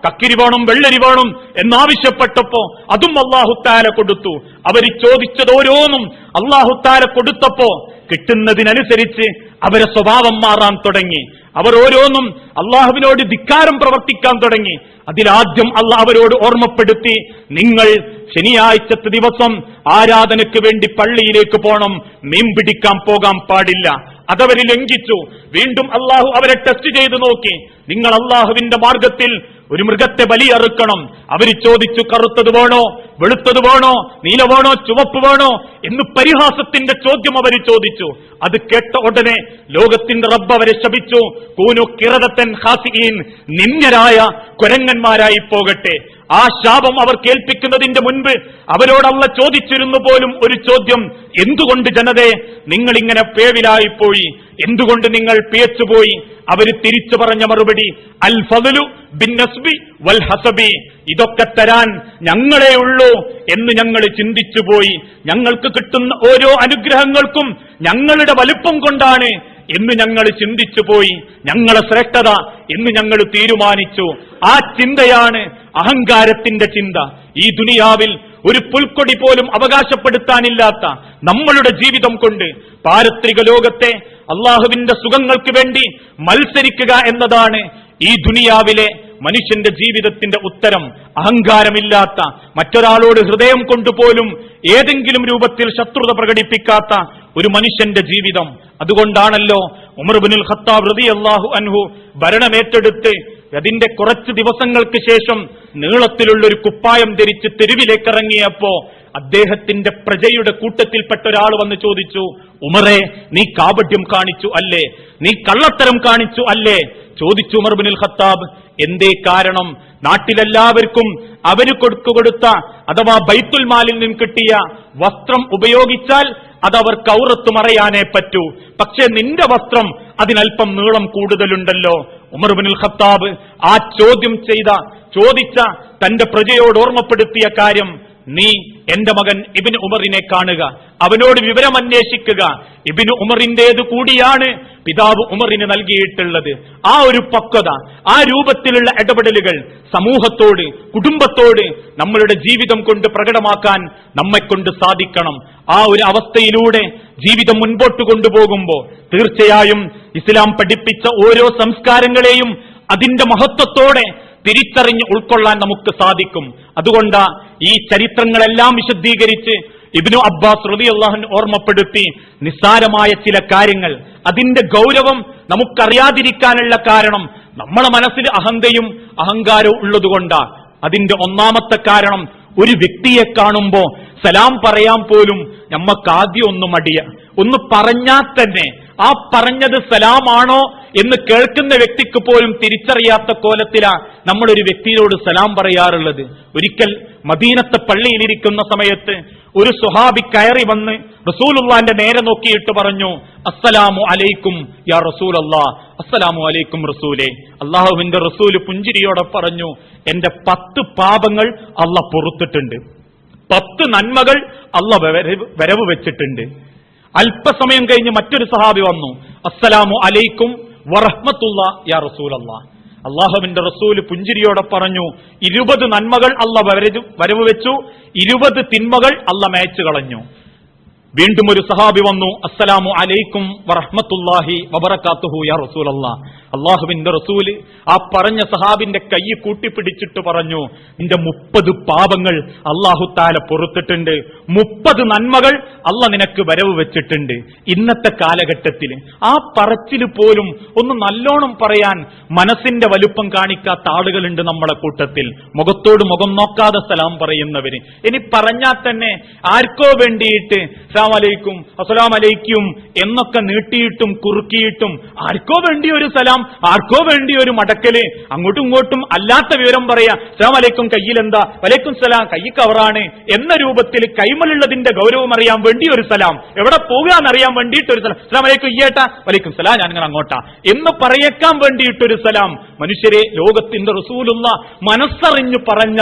കക്കിരി വേണം, വെള്ളരി വേണം എന്നാവശ്യപ്പെട്ടപ്പോ അതും അല്ലാഹുത്താല കൊടുത്തു. അവർ ചോദിച്ചത് ഓരോന്നും അല്ലാഹുത്താല കൊടുത്തപ്പോ കിട്ടുന്നതിനനുസരിച്ച് അവരെ സ്വഭാവം മാറാൻ തുടങ്ങി. അവർ ഓരോന്നും അള്ളാഹുവിനോട് ധിക്കാരം പ്രവർത്തിക്കാൻ തുടങ്ങി. അതിലാദ്യം അള്ളാഹ് അവരോട് ഓർമ്മപ്പെടുത്തി, നിങ്ങൾ ശനിയാഴ്ചത്തെ ദിവസം ആരാധനയ്ക്ക് വേണ്ടി പള്ളിയിലേക്ക് പോകണം, മീൻ പിടിക്കാൻ പോകാൻ പാടില്ല. അതവർ ലംഘിച്ചു. വീണ്ടും അള്ളാഹു അവരെ ടെസ്റ്റ് ചെയ്തു നോക്കി, നിങ്ങൾ അള്ളാഹുവിന്റെ മാർഗത്തിൽ ഒരു മൃഗത്തെ ബലിയറുക്കണം. അവര് ചോദിച്ചു, കറുത്തത് വേണോ, വെളുത്തത് വേണോ, നീല വേണോ, ചുവപ്പ് വേണോ എന്ന് പരിഹാസത്തിന്റെ ചോദ്യം അവർ ചോദിച്ചു. അത് കേട്ട ഉടനെ ലോകത്തിന്റെ റബ്ബ് അവരെ ശപിച്ചു, കൂനു ഖിറദത്തൻ ഖാസിഈൻ, നിന്ദ്യരായ കുരങ്ങന്മാരായി പോകട്ടെ. ആ ശാപം അവർ കേൾപ്പിക്കുന്നതിന്റെ മുൻപ് അവരോട് അല്ലാഹ് ചോദിച്ചിരുന്നു പോലും ഒരു ചോദ്യം, എന്തുകൊണ്ട് ജനതേ നിങ്ങൾ ഇങ്ങനെ പേവിലായിപ്പോയി, എന്തുകൊണ്ട് നിങ്ങൾ പിയച്ചുപോയി? അവര് തിരിച്ചു പറഞ്ഞ മറുപടി, അൽ ഫദ്ലു ബിന്നസ്ബി വൽ ഹസബി, ഇതൊക്കെ തരാൻ ഞങ്ങളേ ഉള്ളൂ എന്ന് ഞങ്ങൾ ചിന്തിച്ചുപോയി. ഞങ്ങൾക്ക് കിട്ടുന്ന ഓരോ അനുഗ്രഹങ്ങൾക്കും ഞങ്ങളുടെ വലുപ്പം കൊണ്ടാണ് എന്ന് ഞങ്ങൾ ചിന്തിച്ചുപോയി. ഞങ്ങളെ ശ്രേഷ്ഠത എന്ന് ഞങ്ങൾ തീരുമാനിച്ചു. ആ ചിന്തയാണ് അഹങ്കാരത്തിന്റെ ചിന്ത. ഈ ദുനിയാവിൽ ഒരു പുൽക്കൊടി പോലും അവകാശപ്പെടുത്താനില്ലാത്ത നമ്മളുടെ ജീവിതം കൊണ്ട് പാരത്രിക ലോകത്തെ അള്ളാഹുവിന്റെ സുഖങ്ങൾക്ക് വേണ്ടി മത്സരിക്കുക എന്നതാണ് ഈ ദുനിയാവിലെ മനുഷ്യന്റെ ജീവിതത്തിന്റെ ഉത്തരം അഹങ്കാരമില്ലാത്ത, മറ്റൊരാളോട് ഹൃദയം കൊണ്ടുപോലും ഏതെങ്കിലും രൂപത്തിൽ ശത്രുത പ്രകടിപ്പിക്കാത്ത ഒരു മനുഷ്യന്റെ ജീവിതം. അതുകൊണ്ടാണല്ലോ ഉമർ ഇബ്നുൽ ഖത്താബ് റളിയല്ലാഹു അൻഹു ഭരണമേറ്റെടുത്ത് അതിന്റെ കുറച്ച് ദിവസങ്ങൾക്ക് ശേഷം നീളത്തിലുള്ള ഒരു കുപ്പായം ധരിച്ച് തെരുവിലേക്കിറങ്ങിയപ്പോ അദ്ദേഹത്തിന്റെ പ്രജയുടെ കൂട്ടത്തിൽപ്പെട്ട ഒരാൾ വന്ന് ചോദിച്ചു, ഉമറെ, നീ കാപട്യം കാണിച്ചു അല്ലേ? നീ കള്ളത്തരം കാണിച്ചു അല്ലേ? ചോദിച്ചു ഉമർ ഇബ്നുൽ ഖത്താബ്. എന്തേ കാരണം? നാട്ടിലെല്ലാവർക്കും അവര് കൊടുത്ത അഥവാ ബൈത്തുൽ മാലിൽ നിന്ന് കിട്ടിയ വസ്ത്രം ഉപയോഗിച്ചാൽ അതവർ കൗറത്ത് മറയാനേ പറ്റൂ. പക്ഷെ നിന്റെ വസ്ത്രം അതിനല്പം നീളം കൂടുതലുണ്ടല്ലോ. ഉമർ ഇബ്നുൽ ഖത്താബ് ആ ചോദിച്ച തന്റെ പ്രജയോട് ഓർമ്മപ്പെടുത്തിയ കാര്യം, നീ എന്റെ മകൻ ഇബ്നു ഉമറിനെ കാണുക, അവനോട് വിവരം അന്വേഷിക്കുക. ഇബ്നു ഉമറിന്റേത് കൂടിയാണ് പിതാവ് ഉമറിന് നൽകിയിട്ടുള്ളത്. ആ ഒരു പക്വത, ആ രൂപത്തിലുള്ള ഇടപെടലുകൾ സമൂഹത്തോട്, കുടുംബത്തോട് നമ്മളുടെ ജീവിതം കൊണ്ട് പ്രകടമാക്കാൻ നമ്മെക്കൊണ്ട് സാധിക്കണം. ആ ഒരു അവസ്ഥയിലൂടെ ജീവിതം മുൻപോട്ട് കൊണ്ടുപോകുമ്പോൾ തീർച്ചയായും ഇസ്ലാം പഠിപ്പിച്ച ഓരോ സംസ്കാരങ്ങളെയും അതിന്റെ മഹത്വത്തോടെ തിരിച്ചറിഞ്ഞ് ഉൾക്കൊള്ളാൻ നമുക്ക് സാധിക്കും. അതുകൊണ്ടാ ഈ ചരിത്രങ്ങളെല്ലാം വിശദീകരിച്ച് ഇബ്നു അബ്ബാസ് റളിയല്ലാഹു അൻഹു ഓർമ്മപ്പെടുത്തി നിസ്സാരമായ ചില കാര്യങ്ങൾ, അതിന്റെ ഗൗരവം നമുക്കറിയാതിരിക്കാനുള്ള കാരണം നമ്മളെ മനസ്സിൽ അഹന്തയും അഹങ്കാരവും ഉള്ളതുകൊണ്ടാ. അതിന്റെ ഒന്നാമത്തെ കാരണം, ഒരു വ്യക്തിയെ കാണുമ്പോ സലാം പറയാൻ പോലും നമ്മക്കാദ്യം ഒന്ന് പറഞ്ഞാൽ തന്നെ ആ പറഞ്ഞത് സലാമാണോ എന്ന് കേൾക്കുന്ന വ്യക്തിക്ക് പോലും തിരിച്ചറിയാത്ത കോലത്തിലാ നമ്മളൊരു വ്യക്തിയോട് സലാം പറയാറുള്ളത്. ഒരിക്കൽ മദീനത്തെ പള്ളിയിലിരിക്കുന്ന സമയത്ത് ഒരു സ്വഹാബി കയറി വന്ന് റസൂലുള്ളാന്റെ നേരെ നോക്കിയിട്ട് പറഞ്ഞു, അസ്സലാമു അലൈക്കും യാ റസൂലല്ലാഹ്. അസ്സലാമു അലൈക്കും റസൂലേ. അള്ളാഹുവിന്റെ റസൂല് പുഞ്ചിരിയോടെ പറഞ്ഞു, എന്റെ 10 പാപങ്ങൾ അള്ളാഹ് പൊറുത്തിട്ടുണ്ട്, 10 നന്മകൾ അള്ളാഹ് വരവ് വെച്ചിട്ടുണ്ട്. അല്പസമയം കഴിഞ്ഞ് മറ്റൊരു സഹാബി വന്നു, അസ്സലാമു അലൈക്കും വറഹ്മത്തുള്ളാഹി യാ റസൂലല്ലാഹ്. അള്ളാഹുവിന്റെ റസൂല് പുഞ്ചിരിയോടെ പറഞ്ഞു, 20 നന്മകൾ അള്ളാഹ് വരവ് വെച്ചു, 20 തിന്മകൾ അള്ളാഹ് മേച്ചു കളഞ്ഞു. വീണ്ടും ഒരു സഹാബി വന്നു, അസ്സലാമു അലൈക്കും വറഹ്മത്തുള്ളാഹി വബറകാതുഹു യാ റസൂലല്ലാഹ്. അള്ളാഹുവിന്റെ റസൂല് ആ പറഞ്ഞ സഹാബിന്റെ കൈ കൂട്ടിപ്പിടിച്ചിട്ട് പറഞ്ഞു, നിന്റെ 30 പാപങ്ങൾ അള്ളാഹു താല പൊറുത്തിട്ടുണ്ട്, 30 നന്മകൾ അള്ളാഹ് നിനക്ക് വരവ് വെച്ചിട്ടുണ്ട്. ഇന്നത്തെ കാലഘട്ടത്തിൽ ആ പറച്ചില് പോലും ഒന്ന് നല്ലോണം പറയാൻ മനസ്സിന്റെ വലുപ്പം കാണിക്കാത്ത ആളുകളുണ്ട് നമ്മളെ കൂട്ടത്തിൽ. മുഖത്തോട് മുഖം നോക്കാതെ സലാം പറയുന്നവര്. ഇനി പറഞ്ഞാൽ തന്നെ ആർക്കോ വേണ്ടിയിട്ട് അലൈക്കും അസ്സലാം അലൈക്കും എന്നൊക്കെ നീട്ടിയിട്ടും കുറുക്കിയിട്ടും ആർക്കോ വേണ്ടി ഒരു സലാം, ആർക്കോ വേണ്ടി ഒരു മടക്കല്, അങ്ങോട്ടും ഇങ്ങോട്ടും അല്ലാത്ത വിവരം പറയാ. അസ്സലാം അലൈക്കും കയ്യിലെന്താ, വലൈക്കും സലാം കൈ കവറാണ് എന്ന രൂപത്തിൽ കൈമലുള്ളതിന്റെ ഗൗരവം അറിയാൻ വേണ്ടി ഒരു സലാം, എവിടെ പോകുകയെന്നറിയാൻ വേണ്ടിയിട്ട് ഒരു സലാം, അസ്സലാം അലൈക്കും ഇയ്യേട്ടാ, വലൈക്കും സലാം ഞാനിങ്ങനെ അങ്ങോട്ടാ എന്ന് പറയേക്കാൻ വേണ്ടിയിട്ടൊരു സലാം. മനുഷ്യരെ, ലോകത്തിന്റെ റസൂലുള്ള മനസ്സറിഞ്ഞു പറഞ്ഞ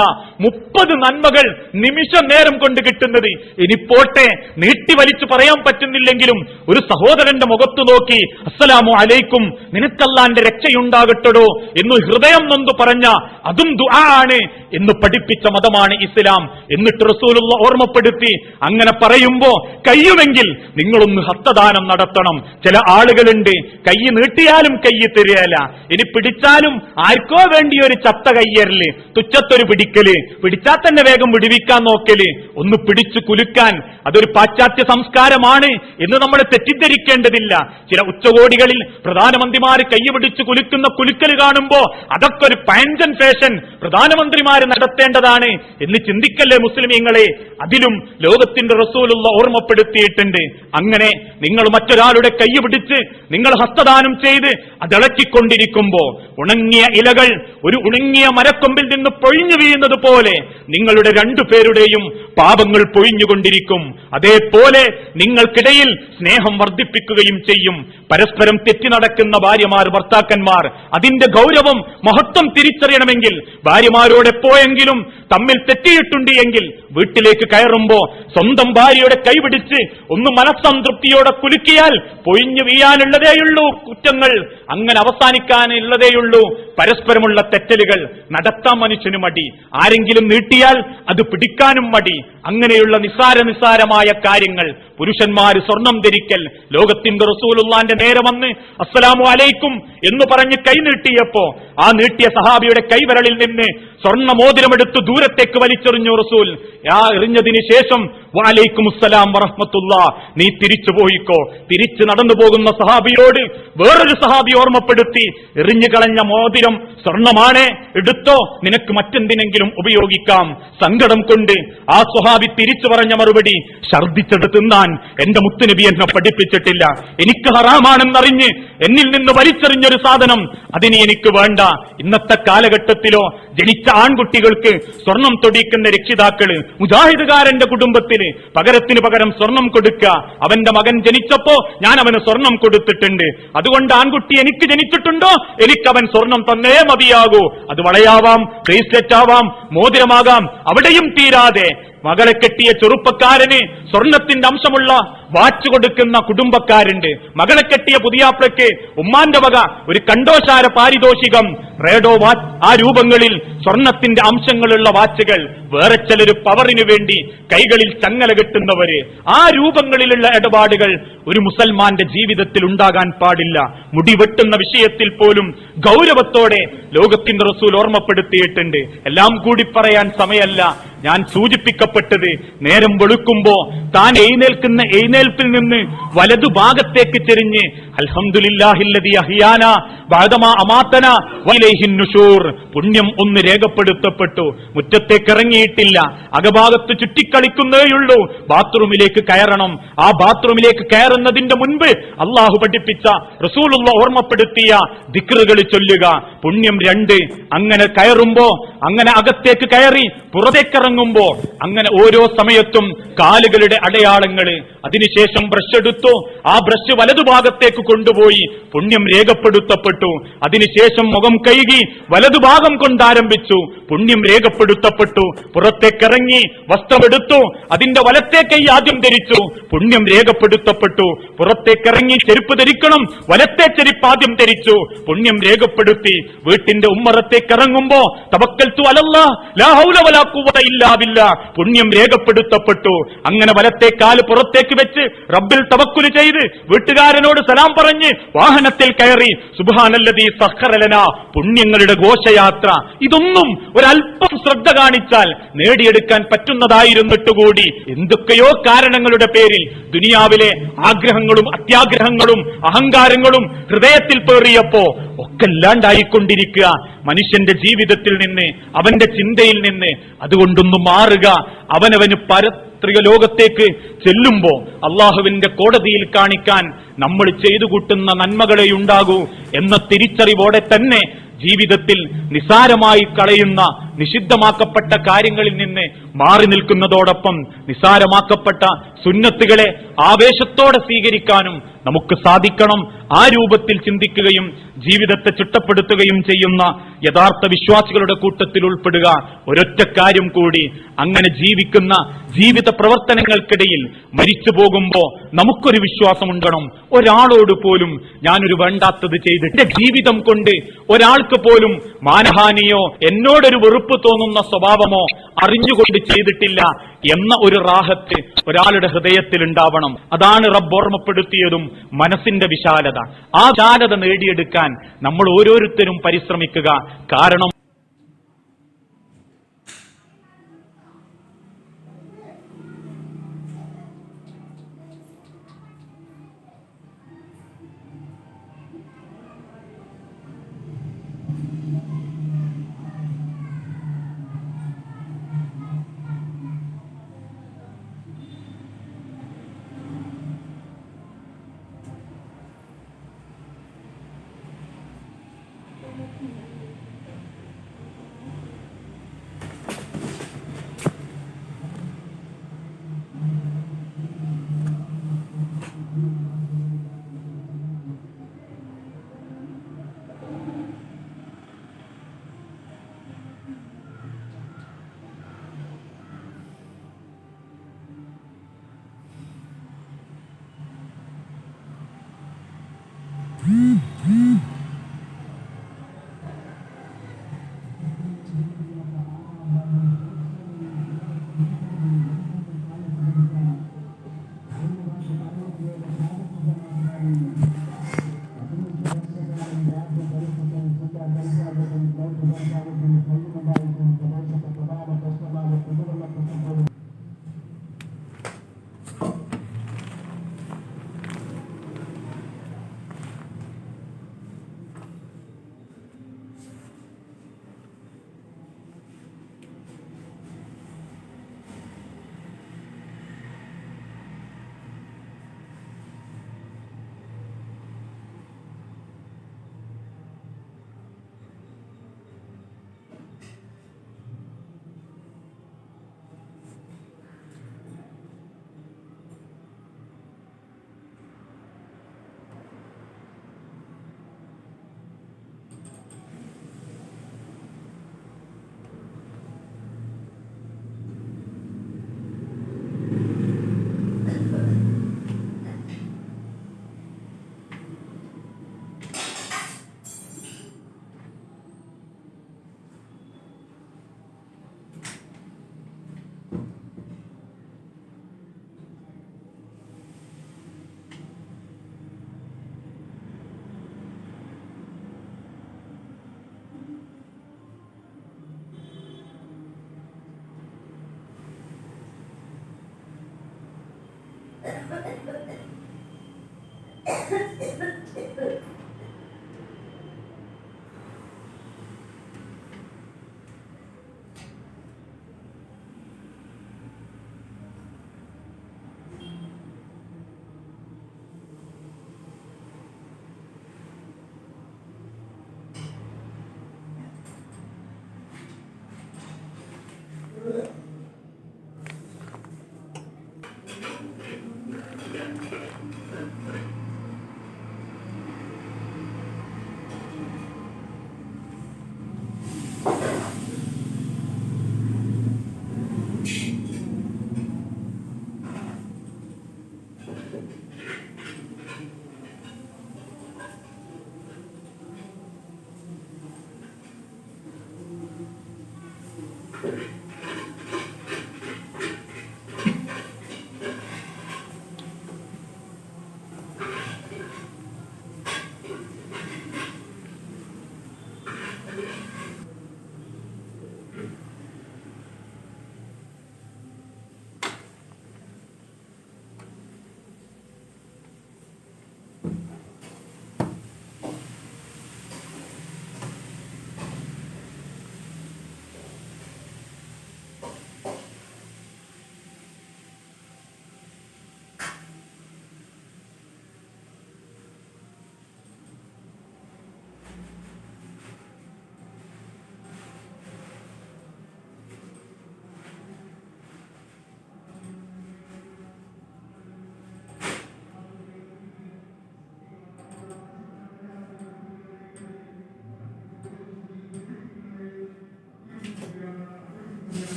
30 നന്മകൾ നിമിഷ നേരം കൊണ്ട് കിട്ടുന്നത് ഇനി പോട്ടെ, നീട്ടി വലിച്ചു പറയാൻ പറ്റുന്നില്ലെങ്കിലും ഒരു സഹോദരന്റെ മുഖത്ത് നോക്കി അസ്സലാമു അലൈക്കും നിനക്കല്ലാന്റെ രക്ഷയുണ്ടാകട്ടോ എന്ന് ഹൃദയം നൊന്തു പറഞ്ഞ അതും ദുആ ആണ് എന്ന് പഠിപ്പിച്ച മതമാണ് ഇസ്ലാം. എന്നിട്ട് റസൂലുള്ള ഓർമ്മപ്പെടുത്തി, അങ്ങനെ പറയുമ്പോ കഴിയുമെങ്കിൽ നിങ്ങളൊന്ന് ഹസ്തദാനം നടത്തണം. ചില ആളുകളുണ്ട്, കൈ നീട്ടിയാലും കൈ തരികയില്ല, ഇനി പിടിച്ചാലും ആർക്കോ വേണ്ടി ഒരു ചത്ത കയ്യരല്, തുച്ഛത്തൊരു പിടിക്കല്, പിടിച്ചാൽ തന്നെ വേഗം വിടുവിക്കാൻ നോക്കല്, ഒന്ന് പിടിച്ചു കുലുക്കാൻ അതൊരു പാശ്ചാത്യ സംസ്കാരമാണ് എന്ന് നമ്മൾ തെറ്റിദ്ധരിക്കേണ്ടതില്ല. ചില ഉച്ചകോടികളിൽ പ്രധാനമന്ത്രിമാർ കൈപിടിച്ച് കുലുക്കുന്ന കുലുക്കൽ കാണുമ്പോ അതൊക്കെ ഒരു പഴഞ്ചൻ ഫാഷൻ, പ്രധാനമന്ത്രിമാർ നടത്തേണ്ടതാണ് എന്ന് ചിന്തിക്കല്ലേ മുസ്ലിമീങ്ങളെ. അതിലും ലോകത്തിന്റെ റസൂലുള്ള ഓർമ്മപ്പെടുത്തിയിട്ടുണ്ട്. അങ്ങനെ നിങ്ങൾ മറ്റൊരാളുടെ കൈ പിടിച്ച് നിങ്ങൾ ഹസ്തദാനം ചെയ്ത് അതിളക്കിക്കൊണ്ടിരിക്കുമ്പോ ഉണങ്ങിയ ഇലകൾ ഒരു ഉണങ്ങിയ മരക്കൊമ്പിൽ നിന്ന് പൊഴിഞ്ഞു വീഴുന്നത് പോലെ നിങ്ങളുടെ 2 പേരുടെയും പാപങ്ങൾ പൊഴിഞ്ഞുകൊണ്ടിരിക്കും. അതേപോലെ നിങ്ങൾക്കിടയിൽ സ്നേഹം വർദ്ധിപ്പിക്കുകയും ചെയ്യും. പരസ്പരം തെറ്റി നടക്കുന്ന ഭാര്യമാർ, ഭർത്താക്കന്മാർ അതിന്റെ ഗൗരവം, മഹത്വം തിരിച്ചറിയണമെങ്കിൽ ഭാര്യമാരോട് എപ്പോഴെങ്കിലും തമ്മിൽ തെറ്റിയിട്ടുണ്ട് എങ്കിൽ വീട്ടിലേക്ക് കയറുമ്പോ സ്വന്തം ഭാര്യയുടെ കൈപിടിച്ച് ഒന്ന് മനസ്സംതൃപ്തിയോടെ കുലുക്കിയാൽ പൊഴിഞ്ഞു വീഴാനുള്ളതേയുള്ളൂ കുറ്റങ്ങൾ, അങ്ങനെ അവസാനിക്കാനുള്ളതേയുള്ളൂ പരസ്പരമുള്ള തെറ്റലുകൾ നടത്താൻ മനുഷ്യന് മടി, ആരെങ്കിലും നീട്ടിയാൽ അത് പിടിക്കാനും മടി. അങ്ങനെയുള്ള നിസ്സാരമായ കാര്യങ്ങൾ, പുരുഷന്മാര് സ്വർണം ധരിക്കൽ, ലോകത്തിന്റെ റസൂലുള്ളാന്റെ നേരെ വന്ന് അസ്സലാമു അലൈക്കും എന്ന് പറഞ്ഞ് കൈ നീട്ടിയപ്പോ ആ നീട്ടിയ സഹാബിയുടെ കൈവിരളിൽ നിന്ന് സ്വർണ്ണ മോതിരമെടുത്ത് ദൂരത്തേക്ക് വലിച്ചെറിഞ്ഞു റസൂൽ. എറിഞ്ഞതിന് ശേഷം വഅലൈക്കും അസ്സലാം വറഹ്മത്തുള്ളാ, നീ തിരിച്ചു പോയിക്കോ. തിരിച്ചു നടന്നു പോകുന്ന സഹാബിയോട് വേറൊരു സഹാബി ഓർമ്മപ്പെടുത്തി, എറിഞ്ഞു കളഞ്ഞ മോതിരം സ്വർണമാണ്, എടുത്തോ, നിനക്ക് മറ്റെന്തിനെങ്കിലും ഉപയോഗിക്കാം. സങ്കടം കൊണ്ട് ആ സ്വഹാബി തിരിച്ചു പറഞ്ഞ മറുപടി, ഛർദ്ദിച്ചത് തിന്നാൻ എന്റെ മുത്തുനബി എന്നെ പഠിപ്പിച്ചിട്ടില്ല. എനിക്ക് ഹറാമാണെന്നറിഞ്ഞ് എന്നിൽ നിന്ന് വലിച്ചെറിഞ്ഞൊരു സാധനം അതിന് എനിക്ക് വേണ്ട. ഇന്നത്തെ കാലഘട്ടത്തിലോ ജനിച്ച ആൺകുട്ടികൾക്ക് സ്വർണം തൊടിക്കുന്ന രക്ഷിതാക്കള്, മുജാഹിദുകാരന്റെ കുടുംബത്തിന് പകരത്തിന് പകരം സ്വർണം കൊടുക്കുക. അവന്റെ മകൻ ജനിച്ചപ്പോ ഞാൻ അവന് സ്വർണം കൊടുത്തിട്ടുണ്ട്, അതുകൊണ്ട് ആൺകുട്ടി എനിക്ക് ജനിച്ചിട്ടുണ്ടോ, എനിക്കവൻ സ്വർണം തന്നേ മതിയാകൂ. അത് വളയാവാം, ബ്രേസ്ലെറ്റ് ആവാം, മോതിരമാകാം. അവിടെയും തീരാതെ മകളെ കെട്ടിയ ചെറുപ്പക്കാരന് സ്വർണത്തിന്റെ അംശമുള്ള വാച്ച് കൊടുക്കുന്ന കുടുംബക്കാരുണ്ട്. മകളെ കെട്ടിയ പുതിയാപ്ലയ്ക്ക് ഉമ്മാന്റെ വക ഒരു കണ്ടോശാര പാരിതോഷികം, റേഡോ വാച്ച്, ആ രൂപങ്ങളിൽ സ്വർണത്തിന്റെ അംശങ്ങളുള്ള വാച്ചുകൾ. വേറെ ചിലര് പവറിനു വേണ്ടി കൈകളിൽ ചങ്ങല കെട്ടുന്നവര്. ആ രൂപങ്ങളിലുള്ള ഇടപാടുകൾ ഒരു മുസൽമാന്റെ ജീവിതത്തിൽ ഉണ്ടാകാൻ പാടില്ല. മുടി വെട്ടുന്ന വിഷയത്തിൽ പോലും ഗൗരവത്തോടെ ലോകത്തിന്റെ റസൂൽ ഓർമ്മപ്പെടുത്തിയിട്ടുണ്ട്. എല്ലാം കൂടി പറയാൻ സമയമല്ല. ഞാൻ സൂചിപ്പിക്കപ്പെട്ടത്, നേരം വെളുക്കുമ്പോ താൻ എഴുന്നേൽക്കുന്ന എഴുന്നേൽപ്പിൽ നിന്ന് വലതുഭാഗത്തേക്ക് ചെരിഞ്ഞ് അൽഹംദുലില്ലാഹില്ലദീ അഹ്യാനാ ബഅദമാ അമാതനാ വഇലൈഹിൻ നുശൂർ, പുണ്യം ഒന്ന് രേഖപ്പെടുത്തപ്പെട്ടു. മുറ്റത്തേക്ക് ഇറങ്ങിയിട്ടില്ല, അകഭാഗത്ത് ചുറ്റിക്കളിക്കുന്നേയുള്ളൂ. ബാത്റൂമിലേക്ക് കയറണം. ആ ബാത്റൂമിലേക്ക് കയറുന്നതിന്റെ മുൻപ് അള്ളാഹു പഠിപ്പിച്ച, റസൂലുള്ള ഓർമ്മപ്പെടുത്തിയ ദിക്റുകൾ ചൊല്ലുക. പുണ്യം 2. അങ്ങനെ കയറുമ്പോ, അങ്ങനെ അകത്തേക്ക് കയറി പുറത്തേക്കിറങ്ങുമ്പോ, അങ്ങനെ ഓരോ സമയത്തും കാലുകളുടെ അടയാളങ്ങള്. അതിനുശേഷം ബ്രഷ് എടുത്തു, ആ ബ്രഷ് വലതുഭാഗത്തേക്ക് കൊണ്ടുപോയി, പുണ്യം രേഖപ്പെടുത്തപ്പെട്ടു. അതിനുശേഷം മുഖം കഴുകി വലതുഭാഗം കൊണ്ടാരംഭിച്ചു, പുണ്യം രേഖപ്പെടുത്തപ്പെട്ടു. പുറത്തേക്കിറങ്ങി വസ്ത്രമെടുത്തു, അതിന്റെ വലത്തെ കൈ ആദ്യം ധരിച്ചു, പുണ്യം രേഖപ്പെടുത്തപ്പെട്ടു. പുറത്തേക്കിറങ്ങി ചെരുപ്പ് ധരിക്കണം, വലത്തെ ചെരുപ്പ് ആദ്യം ധരിച്ചു, പുണ്യം രേഖപ്പെടുത്തി. വീട്ടിന്റെ ഉമ്മറത്തേക്ക് ഇറങ്ങുമ്പോ തവക്കൽതു അലല്ലാഹ് ലാ ഹൗല വലാ ഖുവത ഇല്ലാ ബില്ലാഹ്, പുണ്യം രേഖപ്പെടുത്തപ്പെട്ടു. അങ്ങനെ വലത്തെ കാല് പുറത്തേക്ക് വെച്ച് റബ്ബിൽ തവക്കുൽ ചെയ്ത് വീട്ടുകാരനോട് സലാം പറഞ്ഞ് വാഹനത്തിൽ കയറി സുബ്ഹാനല്ലദീ സഖറ ലനാ, പുണ്യങ്ങളുടെ ഘോഷയാത്ര. ഇതൊന്നും ഒരല്പം ശ്രദ്ധ കാണിച്ചാൽ നേടിയെടുക്കാൻ പറ്റുന്നതായിരുന്നിട്ടുകൂടി എന്തൊക്കെയോ കാരണങ്ങളുടെ പേരിൽ ദുനിയാവിലെ ആഗ്രഹങ്ങളും അത്യാഗ്രഹങ്ങളും അഹങ്കാരങ്ങളും ഹൃദയത്തിൽ പേറിയപ്പോ ഒക്കെ ഇല്ലാണ്ടായിക്കൊണ്ടിരിക്കുക മനുഷ്യന്റെ ജീവിതത്തിൽ നിന്ന്, അവന്റെ ചിന്തയിൽ നിന്ന്. അതുകൊണ്ടൊന്ന് മാറുക. അവനവന് പരത്രിക ലോകത്തേക്ക് ചെല്ലുമ്പോ അള്ളാഹുവിന്റെ കോടതിയിൽ കാണിക്കാൻ നമ്മൾ ചെയ്തു കൂട്ടുന്ന നന്മകളെ ഉണ്ടാകൂ എന്ന തിരിച്ചറിവോടെ തന്നെ ജീവിതത്തിൽ നിസാരമായി കളയുന്ന നിഷിദ്ധമാക്കപ്പെട്ട കാര്യങ്ങളിൽ നിന്ന് മാറി നിൽക്കുന്നതോടൊപ്പം നിസാരമാക്കപ്പെട്ട സുന്നത്തുകളെ ആവേശത്തോടെ സ്വീകരിക്കാനും നമുക്ക് സാധിക്കണം. ആ രൂപത്തിൽ ചിന്തിക്കുകയും ജീവിതത്തെ ചിട്ടപ്പെടുത്തുകയും ചെയ്യുന്ന യഥാർത്ഥ വിശ്വാസികളുടെ കൂട്ടത്തിൽ ഉൾപ്പെടുക. ഒരൊറ്റ കാര്യം കൂടി, അങ്ങനെ ജീവിക്കുന്ന ജീവിത പ്രവർത്തനങ്ങൾക്കിടയിൽ മരിച്ചു പോകുമ്പോ നമുക്കൊരു വിശ്വാസമുണ്ടണം. ഒരാളോട് പോലും ഞാനൊരു വേണ്ടാത്തത് ചെയ്തിട്ട് ജീവിതം കൊണ്ട് ഒരാൾക്ക് പോലും മാനഹാനിയോ എന്നോടൊരു വെറുപ്പ് തോന്നുന്ന സ്വഭാവമോ അറിഞ്ഞുകൊണ്ട് ചെയ്തിട്ടില്ല എന്ന ഒരു റാഹത്ത് ഒരാളുടെ ഹൃദയത്തിൽ ഉണ്ടാവണം. അതാണ് റബ്ബ് ഓർമ്മപ്പെടുത്തിയതും മനസ്സിന്റെ വിശാലത. ആ വിശാലത നേടിയെടുക്കാൻ നമ്മൾ ഓരോരുത്തരും പരിശ്രമിക്കുക. കാരണം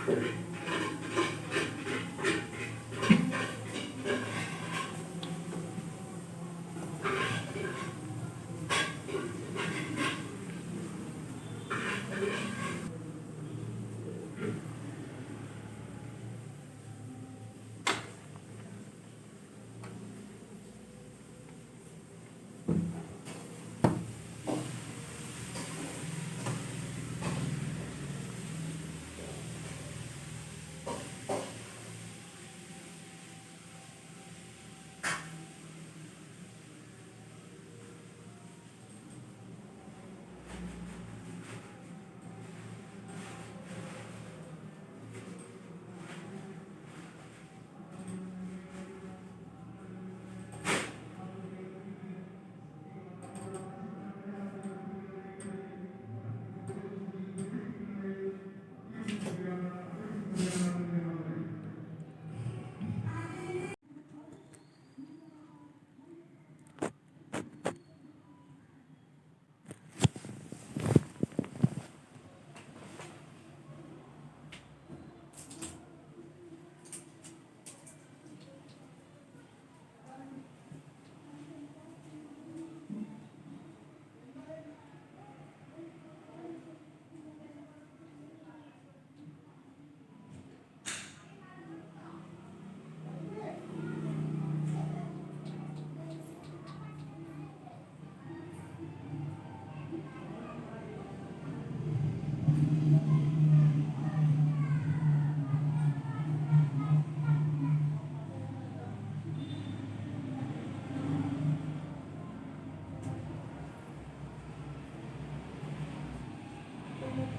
Thank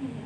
you.